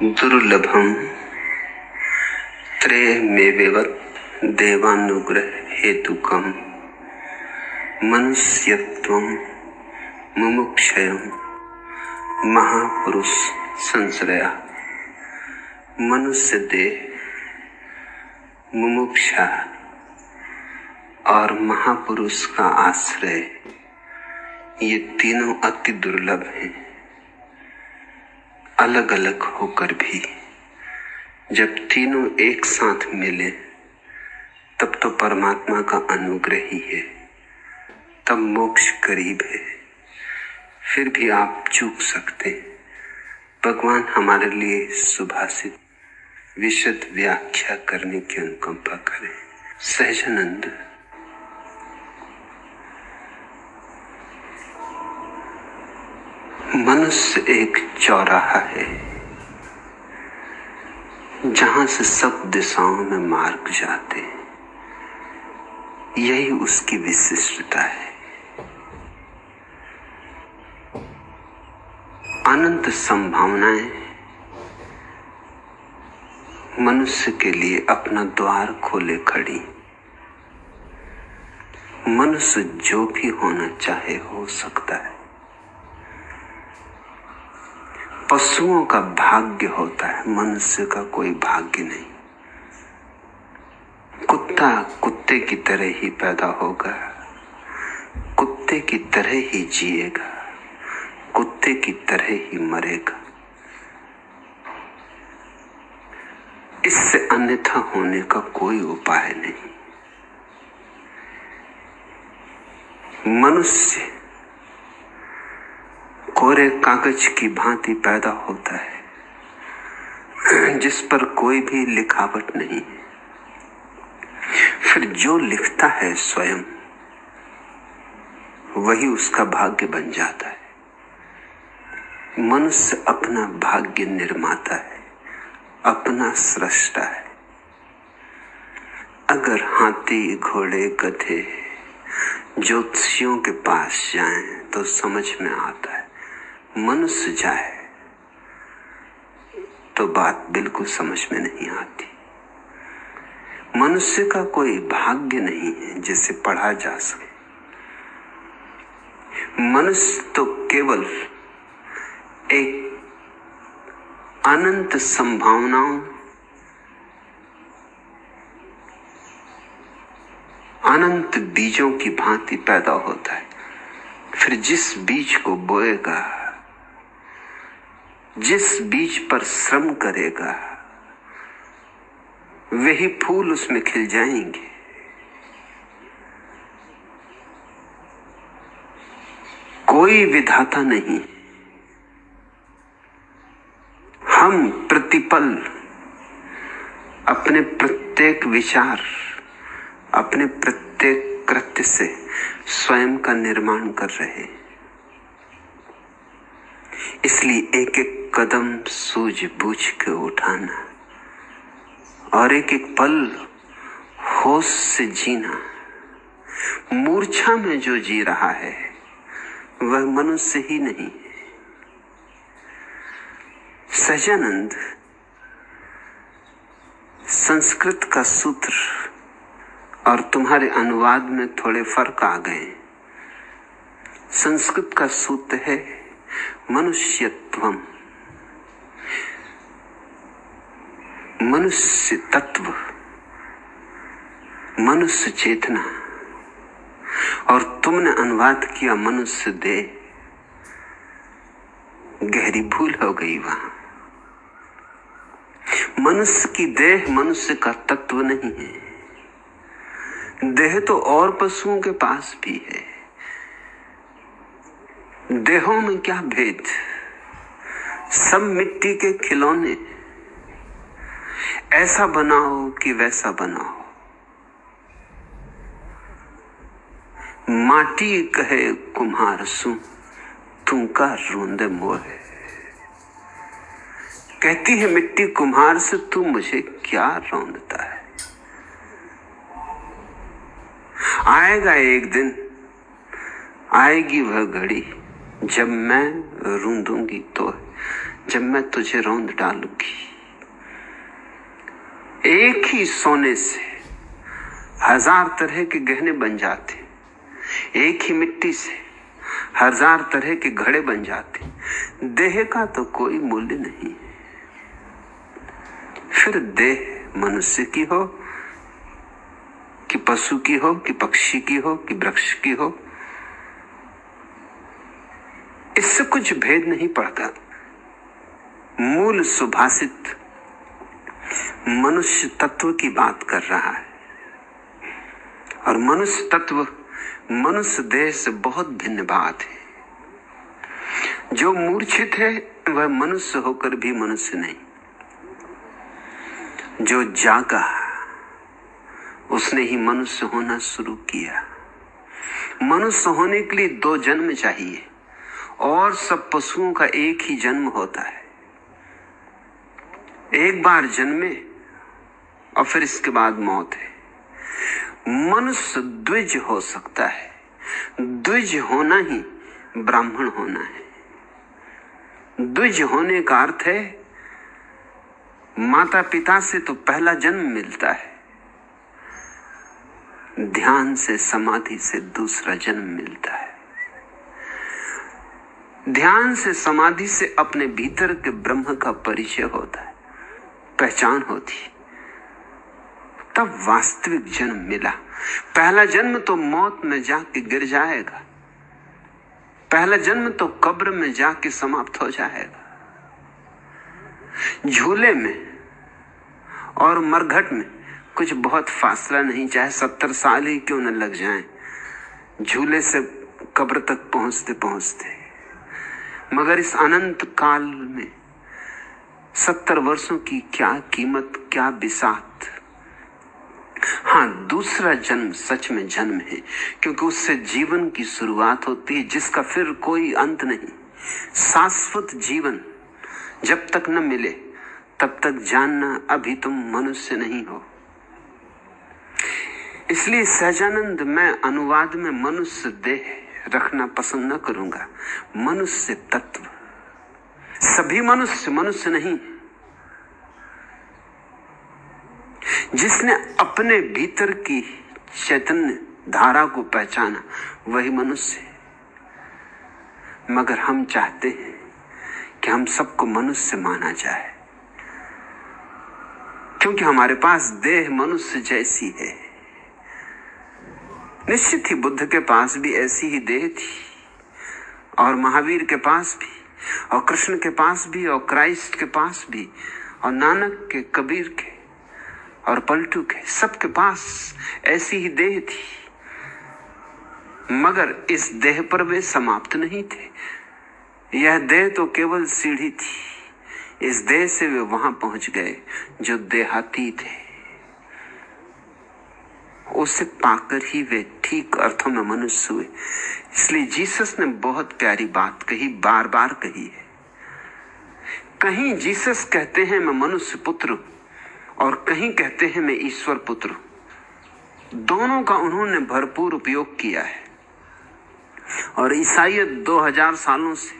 दुर्लभम त्रयमेवेवत् देवानुग्रह हेतुकम मनुष्यत्वम मुमुक्षयम महापुरुष संश्रया। मनुष्य देह, मुमुक्षा और महापुरुष का आश्रय, ये तीनों अति दुर्लभ हैं। अलग अलग होकर भी जब तीनों एक साथ मिले तब तो परमात्मा का अनुग्रह ही है, तब मोक्ष करीब है। फिर भी आप चूक सकते। भगवान हमारे लिए सुभाषित विशद व्याख्या करने की अनुकंपा करें। सहजानंद मनुष्य एक चौराहा है जहां से सब दिशाओं में मार्ग जाते हैं। यही उसकी विशिष्टता है। अनंत संभावनाएं मनुष्य के लिए अपना द्वार खोले खड़ी। मनुष्य जो भी होना चाहे हो सकता है। पशुओं का भाग्य होता है, मनुष्य का कोई भाग्य नहीं। कुत्ता कुत्ते की तरह ही पैदा होगा, कुत्ते की तरह ही जिएगा, कुत्ते की तरह ही मरेगा। इससे अन्यथा होने का कोई उपाय नहीं। मनुष्य कोरे कागज की भांति पैदा होता है जिस पर कोई भी लिखावट नहीं है। फिर जो लिखता है स्वयं, वही उसका भाग्य बन जाता है। मनुष्य अपना भाग्य निर्माता है, अपना सृष्टा है। अगर हाथी, घोड़े, गधे ज्योतिषियों के पास जाएं तो समझ में आता है। मनुष्य जाए तो बात बिल्कुल समझ में नहीं आती। मनुष्य का कोई भाग्य नहीं है जिसे पढ़ा जा सके। मनुष्य तो केवल एक अनंत संभावनाओं, अनंत बीजों की भांति पैदा होता है। फिर जिस बीज को बोएगा, जिस बीज पर श्रम करेगा, वही फूल उसमें खिल जाएंगे। कोई विधाता नहीं। हम प्रतिपल अपने प्रत्येक विचार, अपने प्रत्येक कृत्य से स्वयं का निर्माण कर रहे हैं। इसलिए एक एक कदम सूझबूझ के उठाना और एक एक पल होश से जीना। मूर्छा में जो जी रहा है वह मनुष्य ही नहीं। सहजानंद संस्कृत का सूत्र और तुम्हारे अनुवाद में थोड़े फर्क आ गए। संस्कृत का सूत्र है मनुष्यत्वम, मनुष्य तत्व, मनुष्य चेतना, और तुमने अनुवाद किया मनुष्य देह। गहरी भूल हो गई वहां। मनुष्य की देह मनुष्य का तत्व नहीं है। देह तो और पशुओं के पास भी है। देहों में क्या भेद, सब मिट्टी के खिलौने। ऐसा बनाओ कि वैसा बनाओ। माटी कहे कुम्हार सु, तुम का रोंदे मोहे। कहती है मिट्टी कुम्हार से, तू मुझे क्या रौंदता है। आएगा एक दिन, आएगी वह घड़ी जब मैं रूंदूंगी तो जब मैं तुझे रौंद डालूंगी। एक ही सोने से 1000 तरह के गहने बन जाते, एक ही मिट्टी से 1000 तरह के घड़े बन जाते। देह का तो कोई मूल्य नहीं। फिर देह मनुष्य की हो कि पशु की हो कि पक्षी की हो कि वृक्ष की हो, इससे कुछ भेद नहीं पड़ता। मूल सुभाषित मनुष्य तत्व की बात कर रहा है, और मनुष्य तत्व मनुष्य देह से बहुत भिन्न बात है। जो मूर्छित है वह मनुष्य होकर भी मनुष्य नहीं। जो जागा उसने ही मनुष्य होना शुरू किया। मनुष्य होने के लिए 2 जन्म चाहिए, और सब पशुओं का एक ही जन्म होता है। एक बार जन्मे और फिर इसके बाद मौत है। मनुष्य द्विज हो सकता है। द्विज होना ही ब्राह्मण होना है। द्विज होने का अर्थ है माता पिता से तो पहला जन्म मिलता है, ध्यान से समाधि से दूसरा जन्म मिलता है। ध्यान से समाधि से अपने भीतर के ब्रह्म का परिचय होता है, पहचान होती, तब वास्तविक जन्म मिला। पहला जन्म तो मौत में जाके गिर जाएगा, पहला जन्म तो कब्र में जाके समाप्त हो जाएगा। झूले में और मरघट में कुछ बहुत फासला नहीं, चाहे 70 साल ही क्यों न लग जाएं, झूले से कब्र तक पहुंचते पहुंचते। मगर इस अनंत काल में 70 वर्षों की क्या कीमत, क्या बिसात। हाँ, दूसरा जन्म सच में जन्म है, क्योंकि उससे जीवन की शुरुआत होती है जिसका फिर कोई अंत नहीं। शाश्वत जीवन जब तक न मिले तब तक जानना अभी तुम मनुष्य नहीं हो। इसलिए सहजानंद मैं अनुवाद में मनुष्य देह रखना पसंद न करूंगा, मनुष्य तत्व। सभी मनुष्य मनुष्य नहीं। जिसने अपने भीतर की चैतन्य धारा को पहचाना वही मनुष्य है। मगर हम चाहते हैं कि हम सबको मनुष्य माना जाए, क्योंकि हमारे पास देह मनुष्य जैसी है। निश्चित ही बुद्ध के पास भी ऐसी ही देह थी, और महावीर के पास भी, और कृष्ण के पास भी, और क्राइस्ट के पास भी, और नानक के, कबीर के और पलटू के, सबके पास ऐसी ही देह थी। मगर इस देह पर वे समाप्त नहीं थे। यह देह तो केवल सीढ़ी थी। इस देह से वे वहां पहुंच गए जो देहाती थे। उसे पाकर ही वे ठीक अर्थों में मनुष्य हुए। इसलिए जीसस ने बहुत प्यारी बात कही, बार बार कही है। कहीं जीसस कहते हैं मैं मनुष्य पुत्र हूं, और कहीं कहते हैं मैं ईश्वर पुत्र हूं। दोनों का उन्होंने भरपूर उपयोग किया है, और ईसाईयत 2000 सालों से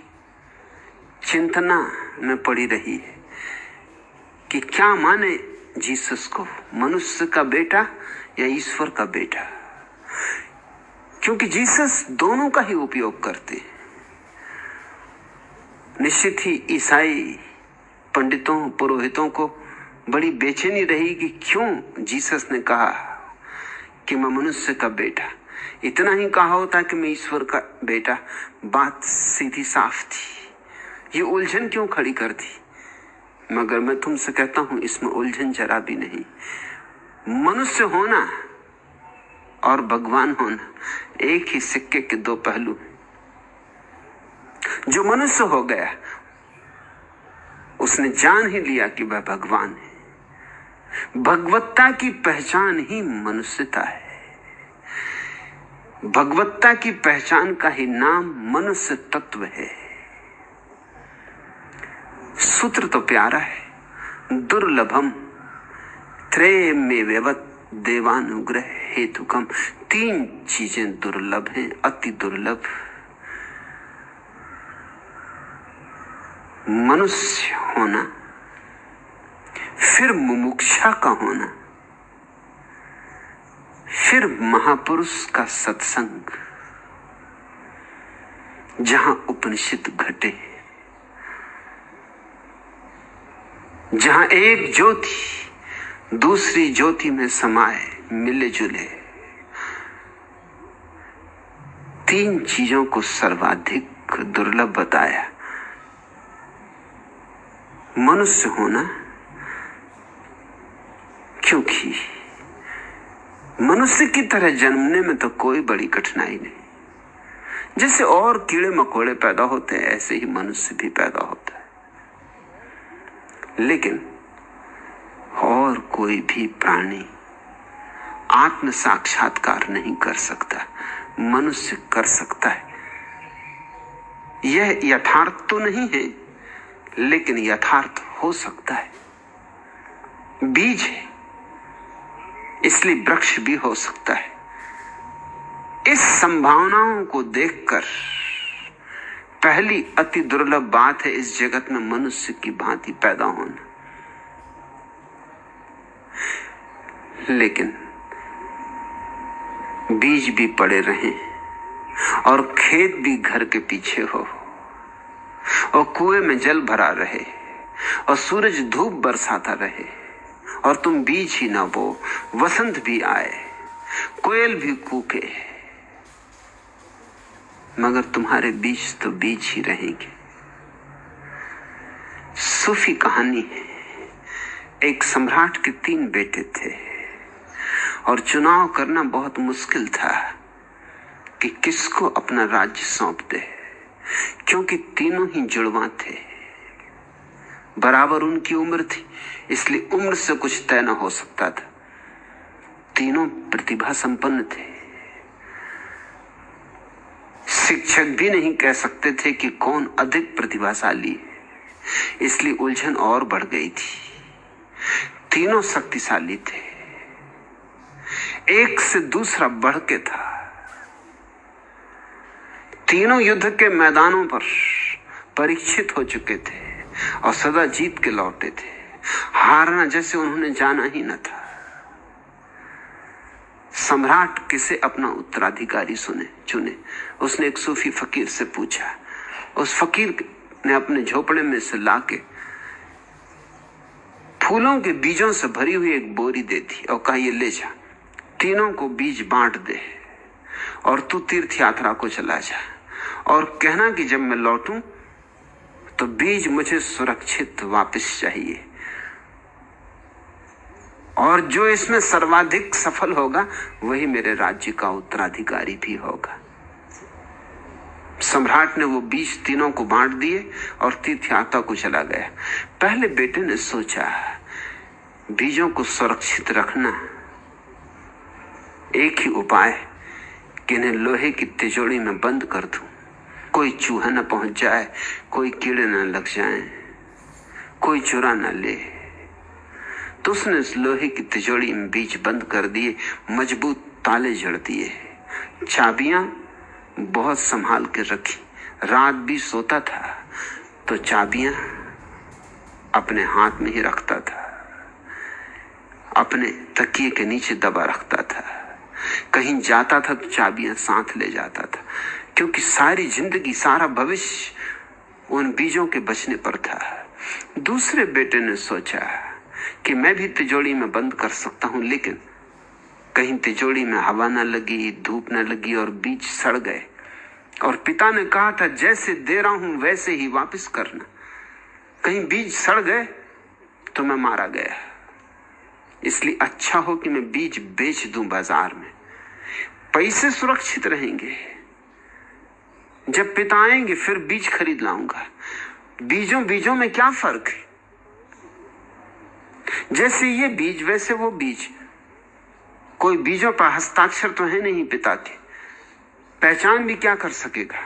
चिंतना में पड़ी रही है कि क्या माने जीसस को, मनुष्य का बेटा या ईश्वर का बेटा। क्योंकि जीसस दोनों का ही उपयोग करते हैं। निश्चित ही ईसाई पंडितों, पुरोहितों को बड़ी बेचैनी रही कि क्यों जीसस ने कहा कि मैं मनुष्य का बेटा। इतना ही कहा होता कि मैं ईश्वर का बेटा, बात सीधी साफ थी। ये उलझन क्यों खड़ी कर दी? मगर मैं तुमसे कहता हूं इसमें उलझन जरा भी नहीं। मनुष्य होना और भगवान होना एक ही सिक्के के 2 पहलू। जो मनुष्य हो गया उसने जान ही लिया कि वह भगवान है। भगवत्ता की पहचान ही मनुष्यता है। भगवत्ता की पहचान का ही नाम मनुष्य तत्व है। सूत्र तो प्यारा है, दुर्लभम त्रयमेवैवत देवानुग्रह हेतुकम। 3 चीजें दुर्लभ हैं, अति दुर्लभ। मनुष्य होना, फिर मुमुक्षा का होना, फिर महापुरुष का सत्संग, जहां उपनिषद घटे, जहां एक ज्योति दूसरी ज्योति में समाए, मिले जुले, तीन चीजों को सर्वाधिक दुर्लभ बताया। मनुष्य होना, क्योंकि मनुष्य की तरह जन्मने में तो कोई बड़ी कठिनाई नहीं। जैसे और कीड़े मकोड़े पैदा होते हैं, ऐसे ही मनुष्य भी पैदा होता है। लेकिन और कोई भी प्राणी आत्म साक्षात्कार नहीं कर सकता, मनुष्य कर सकता है। यह यथार्थ तो नहीं है, लेकिन यथार्थ हो सकता है। बीज है, इसलिए वृक्ष भी हो सकता है। इस संभावनाओं को देखकर पहली अति दुर्लभ बात है इस जगत में मनुष्य की भांति पैदा होना। लेकिन बीज भी पड़े रहें और खेत भी घर के पीछे हो और कुएं में जल भरा रहे और सूरज धूप बरसाता रहे और तुम बीज ही ना बो, वसंत भी आए, कोयल भी कूके, मगर तुम्हारे बीज तो बीज ही रहेंगे। सूफी कहानी है। एक सम्राट के 3 बेटे थे और चुनाव करना बहुत मुश्किल था कि किसको अपना राज्य सौंप दे, क्योंकि तीनों ही जुड़वा थे, बराबर उनकी उम्र थी, इसलिए उम्र से कुछ तय न हो सकता था। तीनों प्रतिभा संपन्न थे, शिक्षक भी नहीं कह सकते थे कि कौन अधिक प्रतिभाशाली है, इसलिए उलझन और बढ़ गई थी। तीनों शक्तिशाली थे, एक से दूसरा बढ़ के था। तीनों युद्ध के मैदानों पर परीक्षित हो चुके थे और सदा जीत के लौटे थे। हारना जैसे उन्होंने जाना ही न था। सम्राट किसे अपना उत्तराधिकारी चुने? उसने एक सूफी फकीर से पूछा। उस फकीर ने अपने झोपड़े में से लाके फूलों के बीजों से भरी हुई एक बोरी दे दी और कहा, ये ले जा, तीनों को बीज बांट दे और तू तीर्थ यात्रा को चला जा और कहना कि जब मैं लौटूं तो बीज मुझे सुरक्षित वापस चाहिए और जो इसमें सर्वाधिक सफल होगा वही मेरे राज्य का उत्तराधिकारी भी होगा। सम्राट ने वो बीज तीनों को बांट दिए और तीर्थ यात्रा को चला गया। पहले बेटे ने सोचा, बीजों को सुरक्षित रखना एक ही उपाय कि इन्हें लोहे की तिजोरी में बंद कर दूं, कोई चूहा न पहुंच जाए, कोई कीड़े न लग जाएं, कोई चुरा न ले। तो उसने उस लोहे की तिजोरी में बीज बंद कर दिए, मजबूत ताले जड़ दिए, चाबियां बहुत संभाल के रखी। रात भी सोता था तो चाबियां अपने हाथ में ही रखता था, अपने तकिए के नीचे दबा रखता था। कहीं जाता था तो चाबियां साथ ले जाता था, क्योंकि सारी जिंदगी, सारा भविष्य उन बीजों के बचने पर था। दूसरे बेटे ने सोचा कि मैं भी तिजोरी में बंद कर सकता हूं, लेकिन कहीं तिजोरी में हवा न लगी, धूप न लगी और बीज सड़ गए। और पिता ने कहा था, जैसे दे रहा हूं वैसे ही वापस करना, कहीं बीज सड़ गए तो मैं मारा गया। इसलिए अच्छा हो कि मैं बीज बेच दूं बाजार में, पैसे सुरक्षित रहेंगे। जब पिता आएंगे फिर बीज खरीद लाऊंगा। बीजों में क्या फर्क है? जैसे ये बीज वैसे वो बीज। कोई बीजों पर हस्ताक्षर तो है नहीं पिता के, पहचान भी क्या कर सकेगा।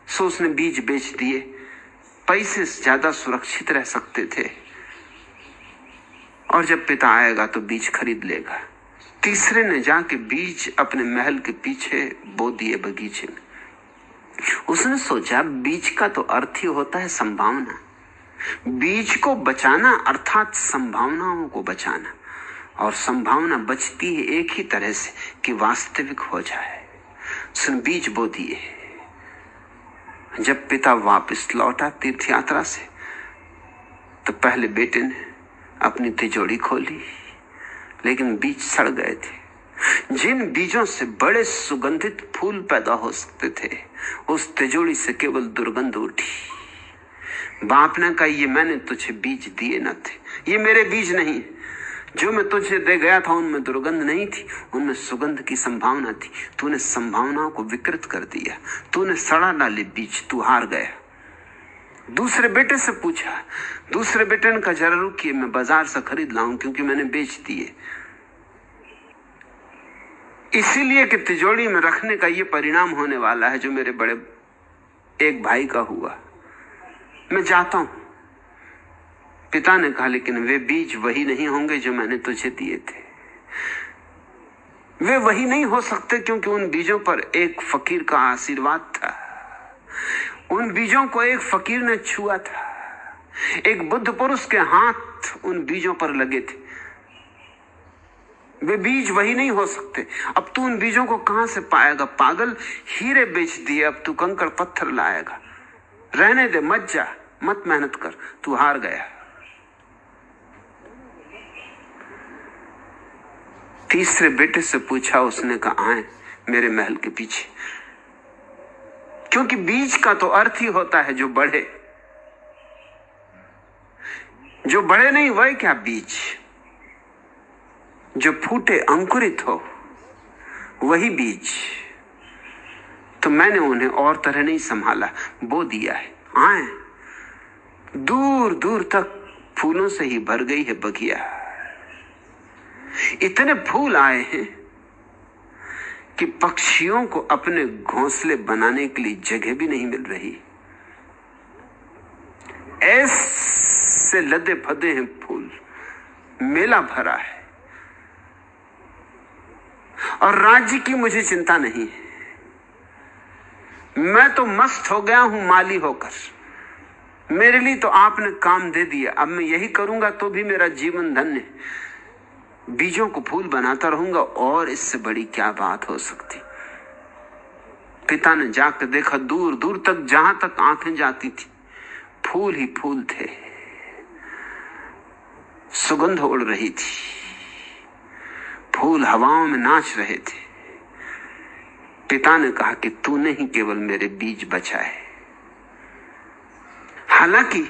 सो उसने बीज बेच दिए, पैसे ज्यादा सुरक्षित रह सकते थे और जब पिता आएगा तो बीज खरीद लेगा। तीसरे ने जाके बीज अपने महल के पीछे बो दिए बगीचे में। उसने सोचा, बीज का तो अर्थ ही होता है संभावना। बीज को बचाना अर्थात संभावनाओं को बचाना, और संभावना बचती है एक ही तरह से कि वास्तविक हो जाए। सुन, बीज बो दिए। जब पिता वापस लौटा तीर्थ यात्रा से तो पहले बेटे ने अपनी तिजोरी खोली, लेकिन बीज सड़ गए थे। जिन बीजों से बड़े सुगंधित फूल पैदा हो सकते थे, उस तिजोरी से केवल दुर्गंध उठी। बाप ने कहा, ये मैंने तुझे बीज दिए न थे, ये मेरे बीज नहीं। जो मैं तुझे दे गया था उनमें दुर्गंध नहीं थी, उनमें सुगंध की संभावना थी। तूने संभावनाओं को विकृत कर दिया, तूने सड़ा डाले बीज, तू हार गया। दूसरे बेटे से पूछा, दूसरे बेटे ने कहा, जरा रुकिए, मैं बाजार से खरीद लाऊं, क्योंकि मैंने बेच दिए। इसीलिए कि तिजोरी में रखने का ये परिणाम होने वाला है जो मेरे बड़े एक भाई का हुआ। मैं जाता हूं। पिता ने कहा, लेकिन वे बीज वही नहीं होंगे जो मैंने तुझे दिए थे। वे वही नहीं हो सकते, क्योंकि उन बीजों पर एक फकीर का आशीर्वाद था। उन बीजों को एक फकीर ने छुआ था, एक बुद्ध पुरुष के हाथ उन बीजों पर लगे थे। वे बीज वही नहीं हो सकते। अब तू उन बीजों को कहां से पाएगा? पागल, हीरे बेच दिए, अब तू कंकड़ पत्थर लाएगा। रहने दे, मत जा, मत मेहनत कर, तू हार गया। तीसरे बेटे से पूछा, उसने कहा, आए मेरे महल के पीछे। क्योंकि बीज का तो अर्थ ही होता है जो बढ़े। जो बढ़े नहीं वह क्या बीज, जो फूटे अंकुरित हो वही बीज। तो मैंने उन्हें और तरह नहीं संभाला, बो दिया है। आए, दूर दूर तक फूलों से ही भर गई है बगिया। इतने फूल आए हैं कि पक्षियों को अपने घोंसले बनाने के लिए जगह भी नहीं मिल रही। ऐसे लदे फदे हैं फूल, मेला भरा है। और राज्य की मुझे चिंता नहीं है, मैं तो मस्त हो गया हूं माली होकर। मेरे लिए तो आपने काम दे दिया, अब मैं यही करूंगा तो भी मेरा जीवन धन्य है। बीजों को फूल बनाता रहूंगा, और इससे बड़ी क्या बात हो सकती। पिता ने जाकर देखा, दूर दूर तक, जहां तक आंखें जाती थी, फूल ही फूल थे। सुगंध उड़ रही थी, फूल हवाओं में नाच रहे थे। पिता ने कहा कि तूने ही केवल मेरे बीज बचाए। हालांकि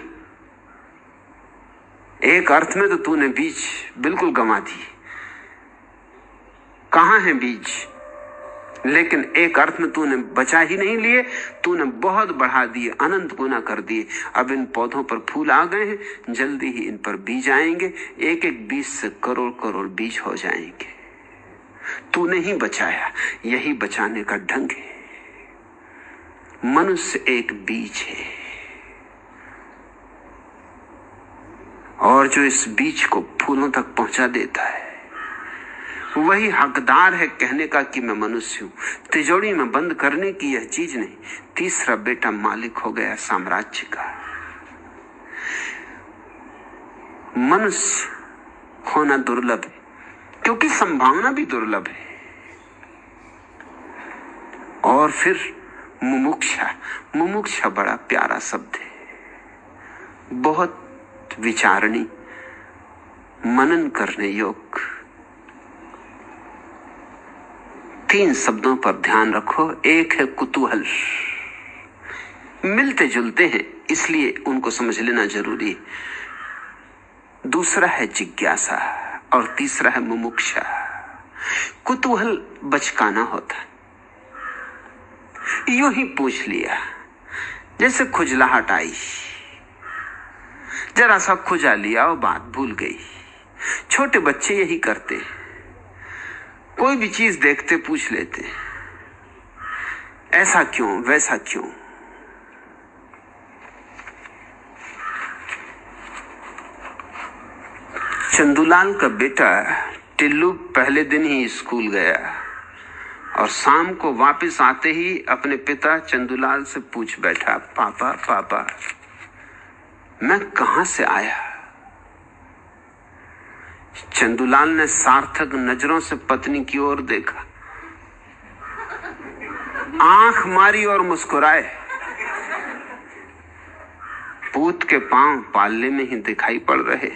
एक अर्थ में तो तूने बीज बिल्कुल गंवा दिए, कहां है बीज? लेकिन एक अर्थ में तूने बचा ही नहीं लिए, तूने बहुत बढ़ा दिए, अनंत गुना कर दिए। अब इन पौधों पर फूल आ गए हैं, जल्दी ही इन पर बीज आएंगे, एक एक बीज से करोड़ करोड़ बीज हो जाएंगे। तूने ही बचाया, यही बचाने का ढंग है। मनुष्य एक बीज है, और जो इस बीज को फूलों तक पहुंचा देता है वही हकदार है कहने का कि मैं मनुष्य हूं। तिजोरी में बंद करने की यह चीज नहीं। तीसरा बेटा मालिक हो गया साम्राज्य का। मनुष्य होना दुर्लभ है, क्योंकि संभावना भी दुर्लभ है। और फिर मुमुक्षा, मुमुक्षा बड़ा प्यारा शब्द है, बहुत विचारणी, मनन करने योग्य। 3 शब्दों पर ध्यान रखो। एक है कुतूहल, मिलते जुलते हैं इसलिए उनको समझ लेना जरूरी है। दूसरा है जिज्ञासा, और तीसरा है मुमुक्षा। कुतूहल बचकाना होता है, यूं ही पूछ लिया, जैसे खुजलाहट आई, जरा सा खुजा लिया और बात भूल गई। छोटे बच्चे यही करते हैं, कोई भी चीज देखते पूछ लेते, ऐसा क्यों, वैसा क्यों। चंदूलाल का बेटा टिल्लू पहले दिन ही स्कूल गया, और शाम को वापस आते ही अपने पिता चंदूलाल से पूछ बैठा, पापा पापा मैं कहां से आया? चंदूलाल ने सार्थक नजरों से पत्नी की ओर देखा, आंख मारी और मुस्कुराए। पूत के पांव पालने में ही दिखाई पड़ रहे।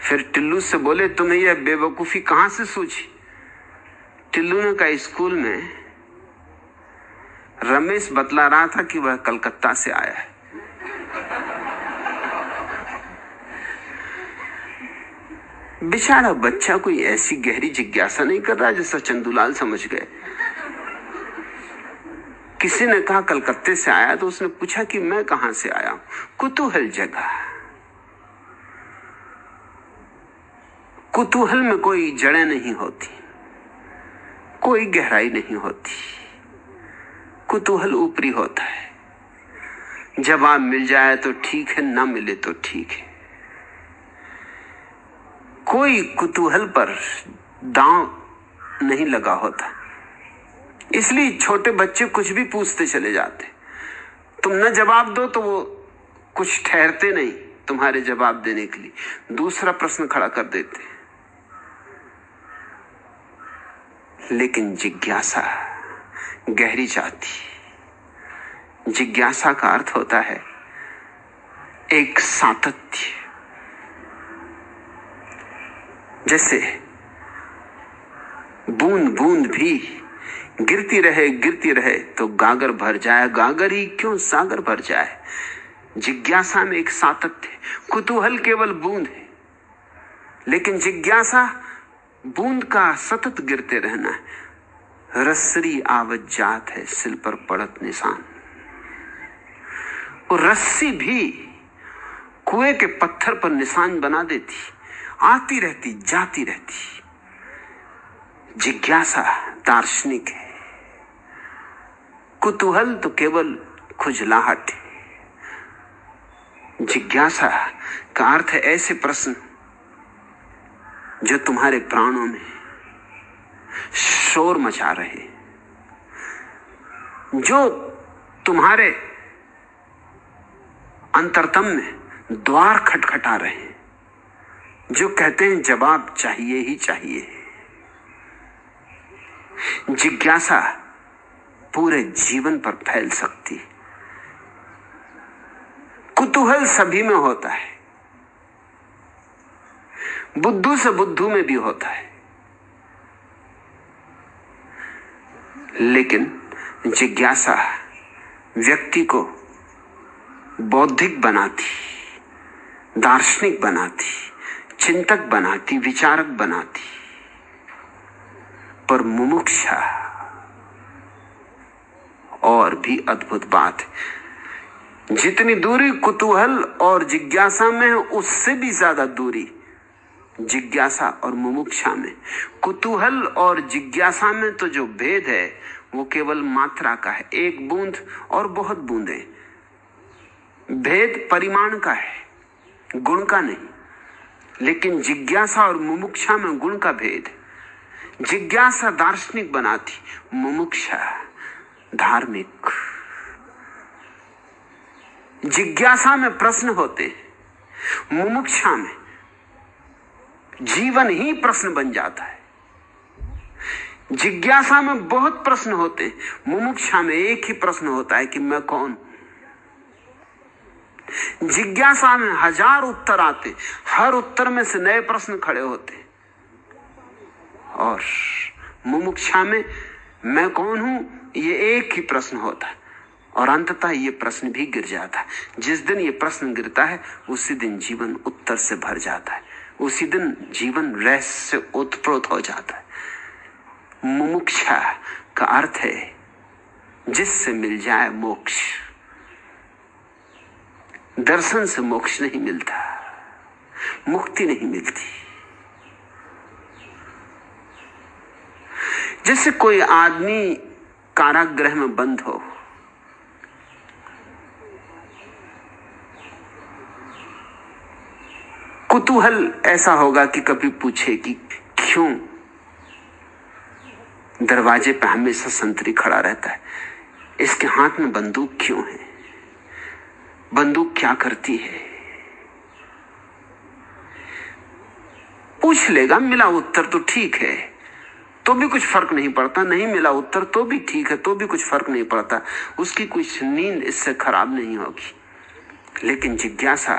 फिर टिल्लू से बोले, तुम्हें यह बेवकूफी कहां से सूझी? टिल्लू ने कहा, स्कूल में रमेश बतला रहा था कि वह कलकत्ता से आया है। बेचारा बच्चा कोई ऐसी गहरी जिज्ञासा नहीं कर रहा जैसा चंदूलाल समझ गए। किसी ने कहा कलकत्ते से आया, तो उसने पूछा कि मैं कहां से आया हूं। कुतूहल जगा। कुतूहल में कोई जड़ें नहीं होती, कोई गहराई नहीं होती। कुतूहल ऊपरी होता है। जवाब मिल जाए तो ठीक है, ना मिले तो ठीक है। कोई कुतूहल पर दांव नहीं लगा होता, इसलिए छोटे बच्चे कुछ भी पूछते चले जाते। तुम न जवाब दो तो वो कुछ ठहरते नहीं तुम्हारे जवाब देने के लिए, दूसरा प्रश्न खड़ा कर देते। लेकिन जिज्ञासा गहरी जाती। जिज्ञासा का अर्थ होता है एक सातत्य। जैसे बूंद बूंद भी गिरती रहे तो गागर भर जाए, गागर ही क्यों सागर भर जाए। जिज्ञासा में एक सातत्य। कुतूहल केवल बूंद है, लेकिन जिज्ञासा बूंद का सतत गिरते रहना है। रस्सी आवत जात है, सिल पर पड़त निशान। और रस्सी भी कुएं के पत्थर पर निशान बना देती, आती रहती जाती रहती। जिज्ञासा दार्शनिक है, कुतूहल तो केवल खुजलाहट है। जिज्ञासा का अर्थ है ऐसे प्रश्न जो तुम्हारे प्राणों में शोर मचा रहे, जो तुम्हारे अंतरतम में द्वार खटखटा रहे, जो कहते हैं जवाब चाहिए ही चाहिए। जिज्ञासा पूरे जीवन पर फैल सकती है। कुतूहल सभी में होता है, बुद्धू से बुद्धू में भी होता है, लेकिन जिज्ञासा व्यक्ति को बौद्धिक बनाती, दार्शनिक बनाती, चिंतक बनाती, विचारक बनाती। पर मुमुक्षा और भी अद्भुत बात है। जितनी दूरी कुतूहल और जिज्ञासा में है, उससे भी ज्यादा दूरी जिज्ञासा और मुमुक्षा में। कुतूहल और जिज्ञासा में तो जो भेद है वो केवल मात्रा का है, एक बूंद और बहुत बूंदें। भेद परिमाण का है, गुण का नहीं। लेकिन जिज्ञासा और मुमुक्षा में गुण का भेद है। जिज्ञासा दार्शनिक बनाती, मुमुक्षा धार्मिक। जिज्ञासा में प्रश्न होते, मुमुक्षा में जीवन ही प्रश्न बन जाता है। जिज्ञासा में बहुत प्रश्न होते, मुमुक्षा में एक ही प्रश्न होता है कि मैं कौन। जिज्ञासा में हजार उत्तर आते, हर उत्तर में से नए प्रश्न खड़े होते, और मुमुक्षा में मैं कौन हूं ये एक ही प्रश्न होता है, और अंततः ये प्रश्न भी गिर जाता है। जिस दिन ये प्रश्न गिरता है उसी दिन जीवन उत्तर से भर जाता है, उसी दिन जीवन रहस्य से ओतप्रोत हो जाता है। मुमुक्षा का अर्थ है जिससे मिल जाए मोक्ष। दर्शन से मोक्ष नहीं मिलता, मुक्ति नहीं मिलती। जैसे कोई आदमी कारागृह में बंद हो, कुतूहल ऐसा होगा कि कभी पूछे कि क्यों दरवाजे पर हमेशा संतरी खड़ा रहता है, इसके हाथ में बंदूक क्यों है। बंदूक क्या करती है? पूछ लेगा, मिला उत्तर तो ठीक है, तो भी कुछ फर्क नहीं पड़ता, नहीं मिला उत्तर तो भी ठीक है, तो भी कुछ फर्क नहीं पड़ता, उसकी कुछ नींद इससे खराब नहीं होगी। लेकिन जिज्ञासा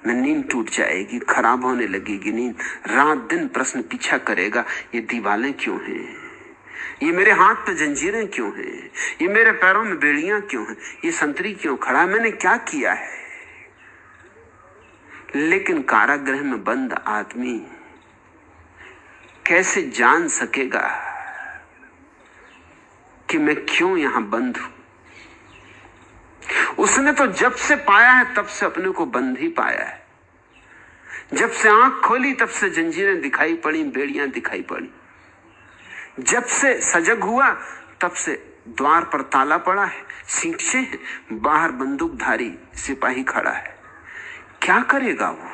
में नींद टूट जाएगी, खराब होने लगेगी नींद, रात दिन प्रश्न पीछा करेगा, ये दीवालें क्यों हैं, ये मेरे हाथ पे जंजीरें क्यों हैं, ये मेरे पैरों में बेड़ियां क्यों हैं, ये संतरी क्यों खड़ा है, मैंने क्या किया है। लेकिन कारागृह में बंद आदमी कैसे जान सकेगा कि मैं क्यों यहां बंद हूं? उसने तो जब से पाया है तब से अपने को बंद ही पाया है। जब से आंख खोली तब से जंजीरें दिखाई पड़ी, बेड़ियां दिखाई पड़ी। जब से सजग हुआ तब से द्वार पर ताला पड़ा है, सींचे हैं, बाहर बंदूकधारी सिपाही खड़ा है। क्या करेगा वो?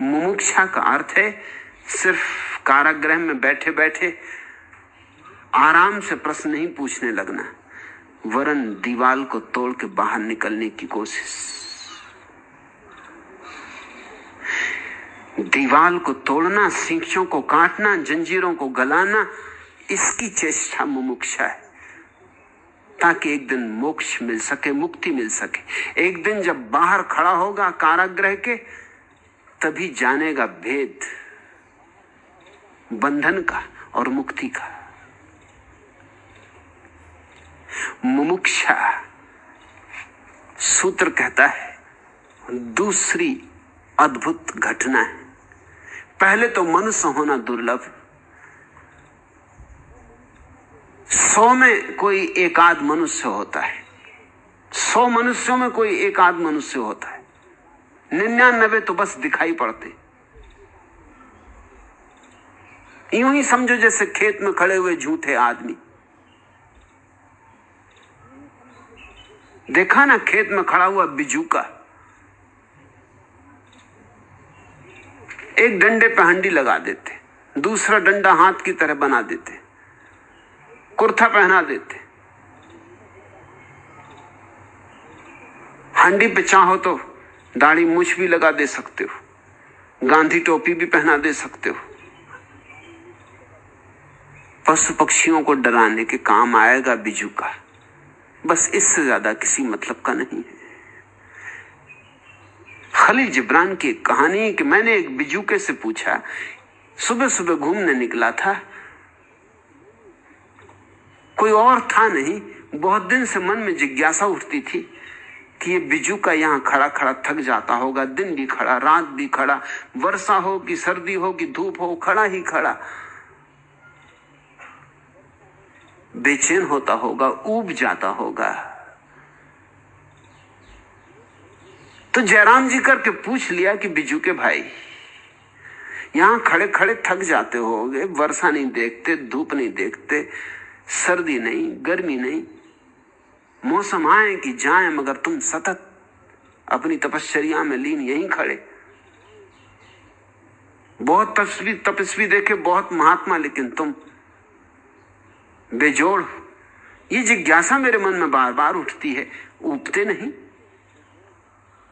मुमुक्षा का अर्थ है सिर्फ कारागृह में बैठे बैठे आराम से प्रश्न नहीं पूछने लगना, वरन दीवाल को तोड़ के बाहर निकलने की कोशिश। दीवाल को तोड़ना, सींचों को काटना, जंजीरों को गलाना, इसकी चेष्टा मुमुक्षा है, ताकि एक दिन मोक्ष मिल सके, मुक्ति मिल सके। एक दिन जब बाहर खड़ा होगा कारागृह के, तभी जानेगा भेद बंधन का और मुक्ति का। मुमुक्षा सूत्र कहता है दूसरी अद्भुत घटना है। पहले तो मनुष्य होना दुर्लभ, 100 में कोई एक आध मनुष्य होता है, 100 मनुष्यों में कोई एक आध मनुष्य होता है, 99 तो बस दिखाई पड़ते। यूं ही समझो जैसे खेत में खड़े हुए झूठे आदमी। देखा ना खेत में खड़ा हुआ बिजूका, एक डंडे पे हंडी लगा देते, दूसरा डंडा हाथ की तरह बना देते, कुर्ता पहना देते, हंडी पे चाहो तो दाढ़ी मूछ भी लगा दे सकते हो, गांधी टोपी भी पहना दे सकते हो। पशु पक्षियों को डराने के काम आएगा बिजूका, बस इससे ज्यादा किसी मतलब का नहीं है। खलील जिब्रान की एक कहानी है कि मैंने एक बिजूके से पूछा, सुबह सुबह घूमने निकला था, कोई और था नहीं, बहुत दिन से मन में जिज्ञासा उठती थी कि ये बिजूका यहां खड़ा खड़ा थक जाता होगा, दिन भी खड़ा, रात भी खड़ा, वर्षा हो कि सर्दी हो कि धूप हो, खड़ा ही खड़ा, बेचैन होता होगा, ऊब जाता होगा। तो जयराम जी करके पूछ लिया कि बिजूके भाई, यहां खड़े खड़े थक जाते होगे, वर्षा नहीं देखते, धूप नहीं देखते, सर्दी नहीं, गर्मी नहीं, मौसम आए कि जाए, मगर तुम सतत अपनी तपश्चर्या में लीन यहीं खड़े। बहुत तपस्वी देखे, बहुत महात्मा, लेकिन तुम बेजोड़। ये जिज्ञासा मेरे मन में बार बार उठती है, ऊबते नहीं,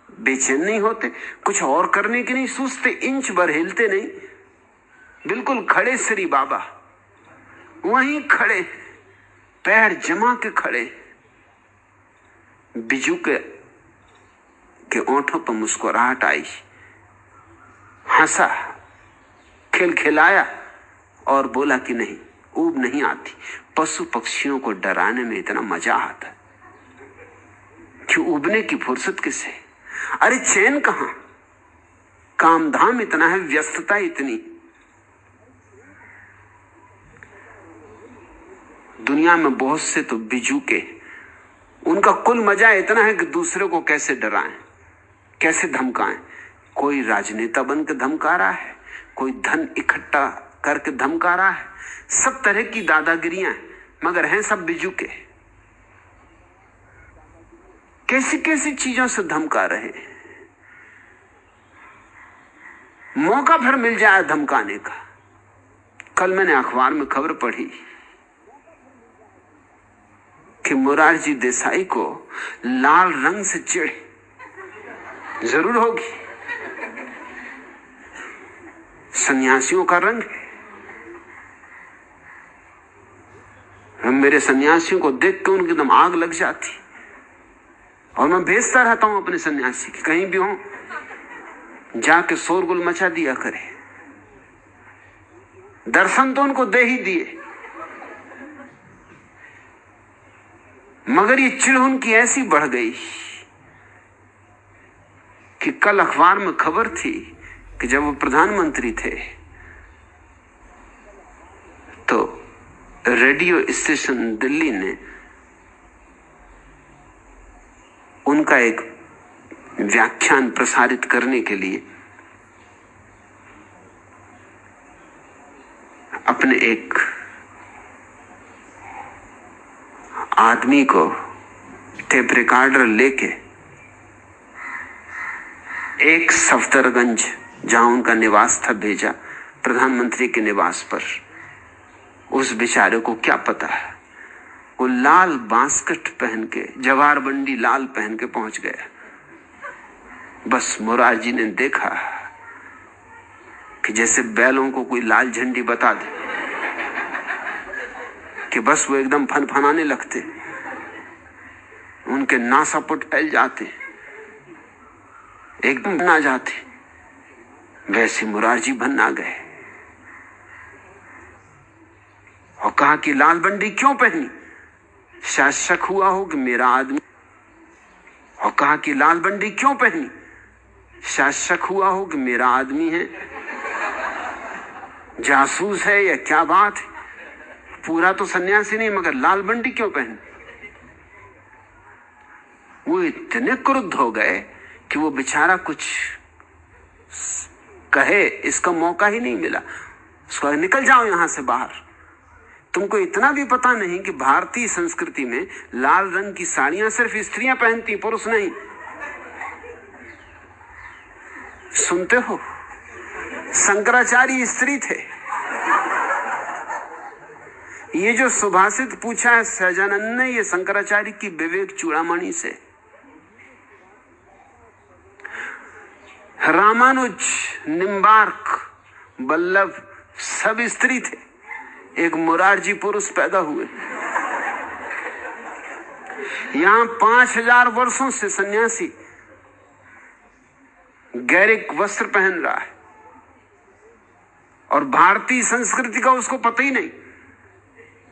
बेचैन नहीं होते, कुछ और करने की नहीं सोचते, इंच भर हिलते नहीं, बिल्कुल खड़े श्री बाबा, वहीं खड़े, पैर जमा के खड़े। बिजूके के ओंठों पर मुस्कुराहट आई, हंसा, खिलखिलाया और बोला कि नहीं, ऊब नहीं आती। पशु पक्षियों को डराने में इतना मजा आता कि ऊबने की फुर्सत किसे? अरे चैन कहां, कामधाम इतना है, व्यस्तता इतनी। दुनिया में बहुत से तो बिजूके, उनका कुल मजा इतना है कि दूसरे को कैसे डराएं, कैसे धमकाएं। कोई राजनेता बन के धमका रहा है, कोई धन इकट्ठा करके धमका रहा है, सब तरह की दादागिरियां, मगर हैं सब बिजूके। कैसी कैसी चीजों से धमका रहे हैं, मौका भर मिल जाए धमकाने का। कल मैंने अखबार में खबर पढ़ी कि मोरारजी देसाई को लाल रंग से चिढ़ जरूर होगी। सन्यासियों का रंग है। मेरे सन्यासियों को देख के उनकी एकदम आग लग जाती, और मैं भेजता रहता हूं अपने सन्यासी कि कहीं भी हो जाके शोरगुल मचा दिया करे। दर्शन तो उनको दे ही दिए, मगर ये चिढ़ उनकी ऐसी बढ़ गई कि कल अखबार में खबर थी कि जब वो प्रधानमंत्री थे तो रेडियो स्टेशन दिल्ली ने उनका एक व्याख्यान प्रसारित करने के लिए अपने एक आदमी को टेप रिकॉर्डर लेके एक सफदरगंज, जहां उनका निवास था, भेजा प्रधानमंत्री के निवास पर। उस बेचारे को क्या पता है, वो लाल बांसकट पहन के, जवार बंडी लाल पहन के पहुंच गया। बस मोरारजी ने देखा कि जैसे बैलों को कोई लाल झंडी बता दे कि बस वो एकदम फनफनाने लगते, उनके नासापुट फैल जाते, एकदम बना जाते, वैसे मोरारजी भन्ना गए। और कहा कि लाल बंडी क्यों पहनी, शायद शक हुआ हो कि मेरा आदमी। और कहा कि लाल बंडी क्यों पहनी, शायद शक हुआ हो कि मेरा आदमी है, जासूस है या क्या बात है। पूरा तो सन्यासी नहीं, मगर लाल बंडी क्यों पहनी। वो इतने क्रुद्ध हो गए कि वो बेचारा कुछ कहे इसका मौका ही नहीं मिला। उसको निकल जाओ यहां से बाहर, तुमको इतना भी पता नहीं कि भारतीय संस्कृति में लाल रंग की साड़ियां सिर्फ स्त्रियां पहनती, पुरुष नहीं। सुनते हो, शंकराचार्य स्त्री थे। ये जो सुभाषित पूछा है सहजानंद ने, ये शंकराचार्य की विवेक चूड़ामणि से। रामानुज, निम्बार्क, वल्लभ सब स्त्री थे, एक मोरारजी पुरुष पैदा हुए। यहां 5000 वर्षों से सन्यासी गैरिक वस्त्र पहन रहा है, और भारतीय संस्कृति का उसको पता ही नहीं।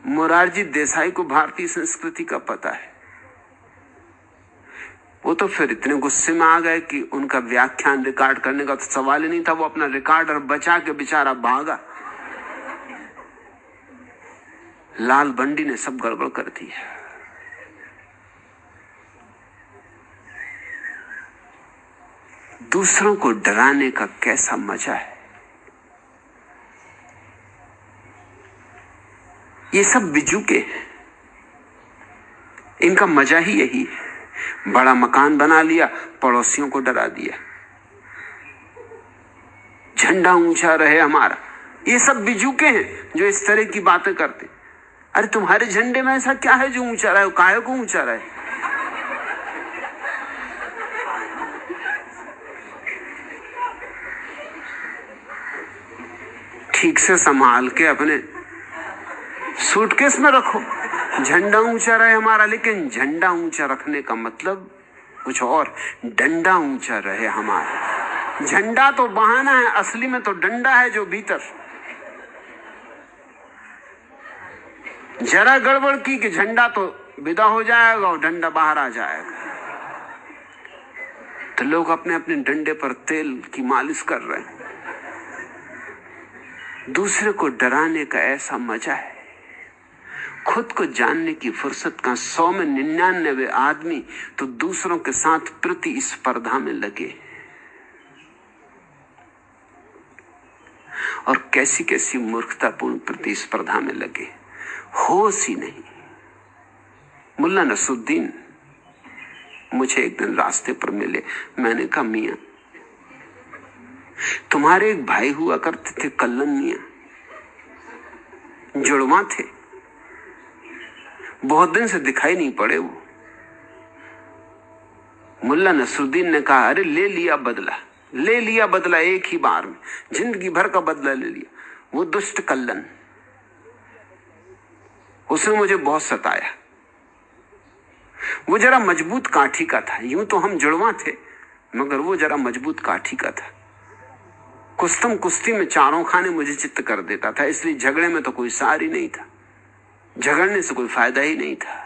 मोरारजी देसाई को भारतीय संस्कृति का पता है। वो तो फिर इतने गुस्से में आ गए कि उनका व्याख्यान रिकॉर्ड करने का तो सवाल ही नहीं था। वो अपना रिकॉर्डर बचा के बेचारा भागा। लाल बंडी ने सब गड़बड़ कर दी। दूसरों को डराने का कैसा मजा है। ये सब बिजुके हैं, इनका मजा ही यही है। बड़ा मकान बना लिया, पड़ोसियों को डरा दिया, झंडा ऊंचा रहे हमारा। ये सब बिजुके हैं जो इस तरह की बातें करते। अरे तुम्हारे झंडे में ऐसा क्या है जो ऊंचा रहे, काहे को ऊंचा रहे। ठीक से संभाल के अपने सूटकेस में रखो। झंडा ऊंचा रहे हमारा, लेकिन झंडा ऊंचा रखने का मतलब कुछ और, डंडा ऊंचा रहे हमारा। झंडा तो बहाना है, असली में तो डंडा है जो भीतर। जरा गड़बड़ की कि झंडा तो विदा हो जाएगा और डंडा बाहर आ जाएगा। तो लोग अपने अपने डंडे पर तेल की मालिश कर रहे हैं। दूसरे को डराने का ऐसा मजा है। खुद को जानने की फुर्सत का 100 में 99 आदमी तो दूसरों के साथ प्रतिस्पर्धा में लगे, और कैसी कैसी मूर्खतापूर्ण प्रतिस्पर्धा में लगे, होश ही नहीं। मुल्ला नसरुद्दीन मुझे एक दिन रास्ते पर मिले। मैंने कहा, मियां तुम्हारे एक भाई हुआ करते थे, कल्लन मियां, जुड़वा थे। बहुत दिन से दिखाई नहीं पड़े वो। मुल्ला नसरुद्दीन ने कहा, अरे ले लिया बदला, ले लिया बदला, एक ही बार में जिंदगी भर का बदला ले लिया। वो दुष्ट कल्लन, उसने मुझे बहुत सताया। वो जरा मजबूत काठी का था, यूं तो हम जुड़वा थे, मगर वो जरा मजबूत काठी का था। कुस्तम कुश्ती में चारों खाने मुझे चित्त कर देता था, इसलिए झगड़े में तो कोई सार ही नहीं था, झगड़ने से कोई फायदा ही नहीं था।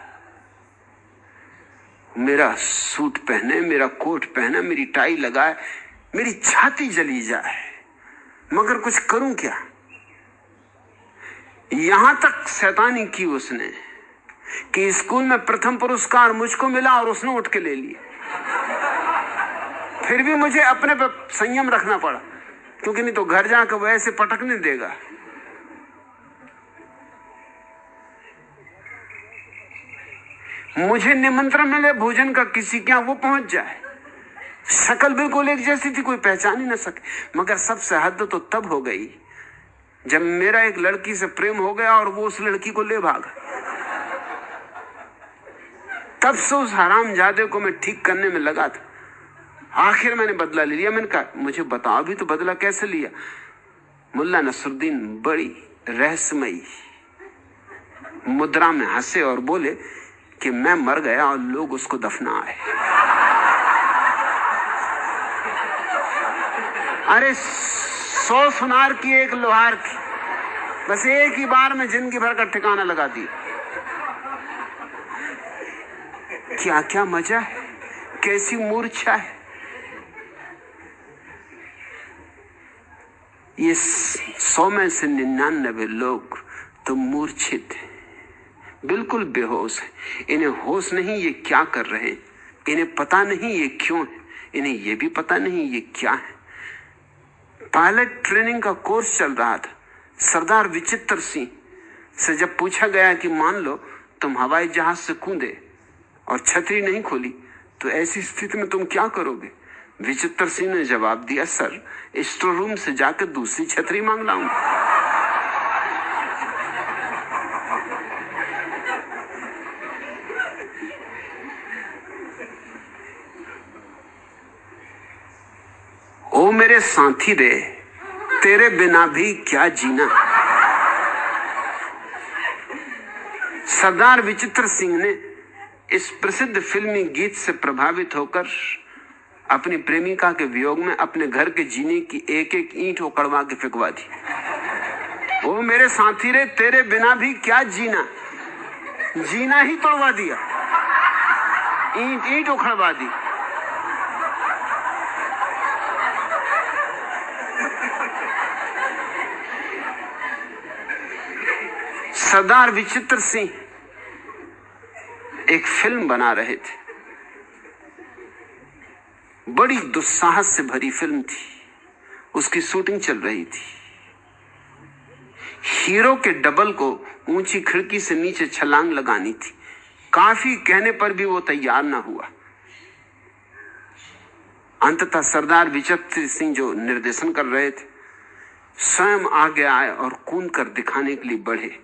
मेरा सूट पहने, मेरा कोट पहने, मेरी टाई लगाए, मेरी छाती जली जाए, मगर कुछ करूं क्या। यहां तक शैतानी की उसने कि स्कूल में प्रथम पुरस्कार मुझको मिला और उसने उठ के ले लिया। फिर भी मुझे अपने पे संयम रखना पड़ा, क्योंकि नहीं तो घर जाकर वो ऐसे पटकने देगा। मुझे निमंत्रण मिले भोजन का किसी क्या, वो पहुंच जाए, शक्ल बिल्कुल एक जैसी थी, कोई पहचान ही ना सके। मगर सबसे हद तो तब हो गई जब मेरा एक लड़की से प्रेम हो गया और वो उस लड़की को ले भागा। तब से उस हरामजादे को मैं ठीक करने में लगा था। आखिर मैंने बदला ले लिया। मैंने कहा, मुझे बताओ भी तो बदला कैसे लिया। मुल्ला नसरुद्दीन बड़ी रहस्यमयी मुद्रा में हंसे और बोले कि मैं मर गया और लोग उसको दफना आए। अरे 100 सुनार की एक लोहार की, बस एक ही बार में जिंदगी भर का ठिकाना लगा दिया। क्या क्या मजा है, कैसी मूर्छा है। ये 100 में से 99 लोग तो मूर्छित हैं, बिल्कुल बेहोश हैं। इन्हें होश नहीं ये क्या कर रहे हैं, इन्हें पता नहीं ये क्यों है, इन्हें ये भी पता नहीं ये क्या है। पायलट ट्रेनिंग का कोर्स चल रहा था। सरदार विचित्र सिंह से जब पूछा गया कि मान लो तुम हवाई जहाज से कूदे और छतरी नहीं खोली तो ऐसी स्थिति में तुम क्या करोगे, विचित्र सिंह ने जवाब दिया, सर स्टोर रूम से जाकर दूसरी छतरी मांग लाऊंगा। ओ मेरे साथी रे, तेरे बिना भी क्या जीना। सरदार विचित्र सिंह ने इस प्रसिद्ध फिल्मी गीत से प्रभावित होकर अपनी प्रेमिका के वियोग में अपने घर के जीने की एक एक ईंट उकड़वा के फेंकवा दी। ओ मेरे साथी रे, तेरे बिना भी क्या जीना, जीना ही तोड़वा दिया, ईंट ईंट उखड़वा दी। सरदार विचित्र सिंह एक फिल्म बना रहे थे, बड़ी दुस्साहस से भरी फिल्म थी। उसकी शूटिंग चल रही थी। हीरो के डबल को ऊंची खिड़की से नीचे छलांग लगानी थी। काफी कहने पर भी वो तैयार ना हुआ। अंततः सरदार विचित्र सिंह जो निर्देशन कर रहे थे स्वयं आगे आए और कूद कर दिखाने के लिए बढ़े।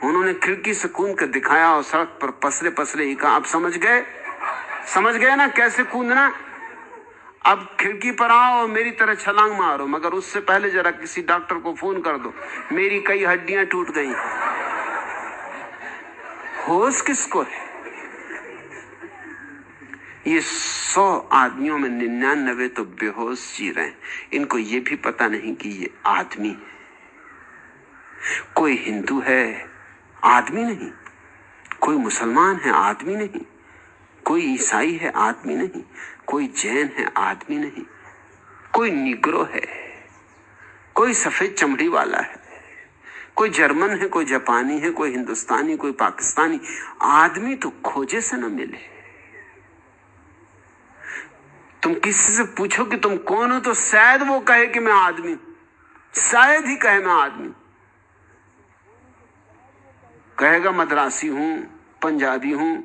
उन्होंने खिड़की से कूद कर दिखाया और सड़क पर पसरे पसरे ही कहा, आप समझ गए ना कैसे कूदना। अब खिड़की पर आओ और मेरी तरह छलांग मारो, मगर उससे पहले जरा किसी डॉक्टर को फोन कर दो, मेरी कई हड्डियां टूट गई। होश किसको है। ये 100 आदमियों में 99 तो बेहोश जी रहे हैं। इनको ये भी पता नहीं कि ये आदमी है। कोई हिंदू है, आदमी नहीं। कोई मुसलमान है, आदमी नहीं। कोई ईसाई है, आदमी नहीं। कोई जैन है, आदमी नहीं। कोई निग्रो है, कोई सफेद चमड़ी वाला है, कोई जर्मन है, कोई जापानी है, कोई हिंदुस्तानी, कोई पाकिस्तानी। आदमी तो खोजे से न मिले। तुम किसी से पूछो कि तुम कौन हो तो शायद वो कहे कि मैं आदमी हूं, शायद ही कहे मैं आदमी। कहेगा मद्रासी हूं, पंजाबी हूं,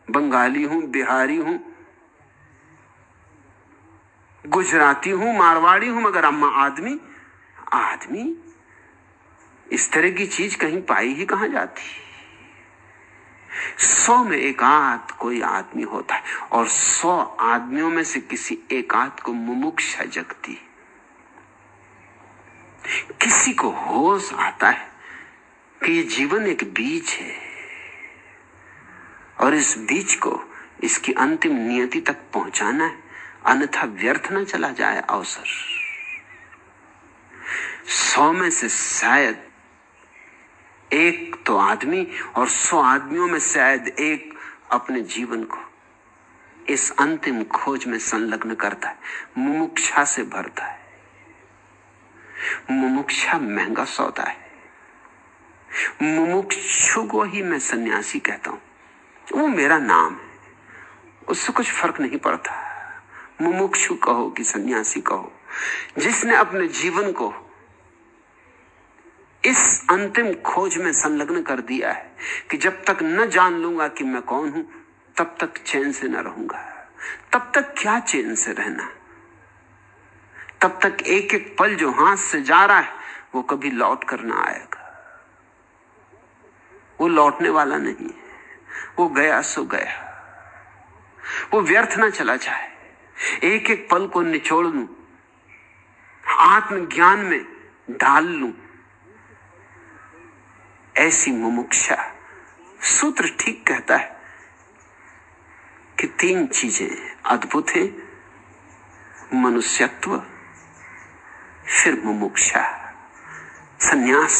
बंगाली हूं, बिहारी हूं, गुजराती हूं, मारवाड़ी हूं, मगर अम्मा आदमी इस तरह की चीज कहीं पाई ही कहां जाती। 100 में एकाध कोई आदमी होता है, और 100 आदमियों में से किसी एकाध को मुमुक्षा जगती। किसी को होश आता है कि ये जीवन एक बीज है और इस बीज को इसकी अंतिम नियति तक पहुंचाना है, अन्यथा व्यर्थ न चला जाए अवसर। 100 में से शायद एक तो आदमी, और 100 आदमियों में शायद एक अपने जीवन को इस अंतिम खोज में संलग्न करता है, मुमुक्षा से भरता है। मुमुक्षा महंगा सौदा है। मुमुक्षु को ही मैं सन्यासी कहता हूं, वो मेरा नाम है, उससे कुछ फर्क नहीं पड़ता। मुमुक्षु कहो कि सन्यासी कहो, जिसने अपने जीवन को इस अंतिम खोज में संलग्न कर दिया है कि जब तक न जान लूंगा कि मैं कौन हूं, तब तक चैन से न रहूंगा। तब तक क्या चैन से रहना, तब तक एक एक पल जो हाथ से जा रहा है वो कभी लौट कर ना आएगा। वो लौटने वाला नहीं है, वो गया सो गया, वो व्यर्थ ना चला जाए। एक एक पल को निचोड़ लूं, आत्मज्ञान में ढाल लूं, ऐसी मुमुक्षा। सूत्र ठीक कहता है कि 3 चीजें अद्भुत हैं, मनुष्यत्व, फिर मुमुक्षा, संन्यास,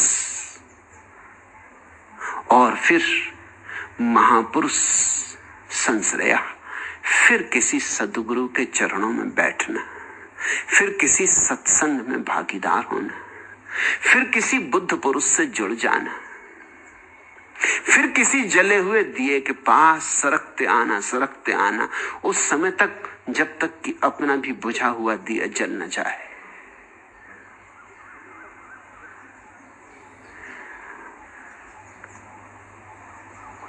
और फिर महापुरुष संश्रया, फिर किसी सद्गुरु के चरणों में बैठना, फिर किसी सत्संग में भागीदार होना, फिर किसी बुद्ध पुरुष से जुड़ जाना, फिर किसी जले हुए दिए के पास सरकते आना उस समय तक जब तक कि अपना भी बुझा हुआ दिया जल न जाए।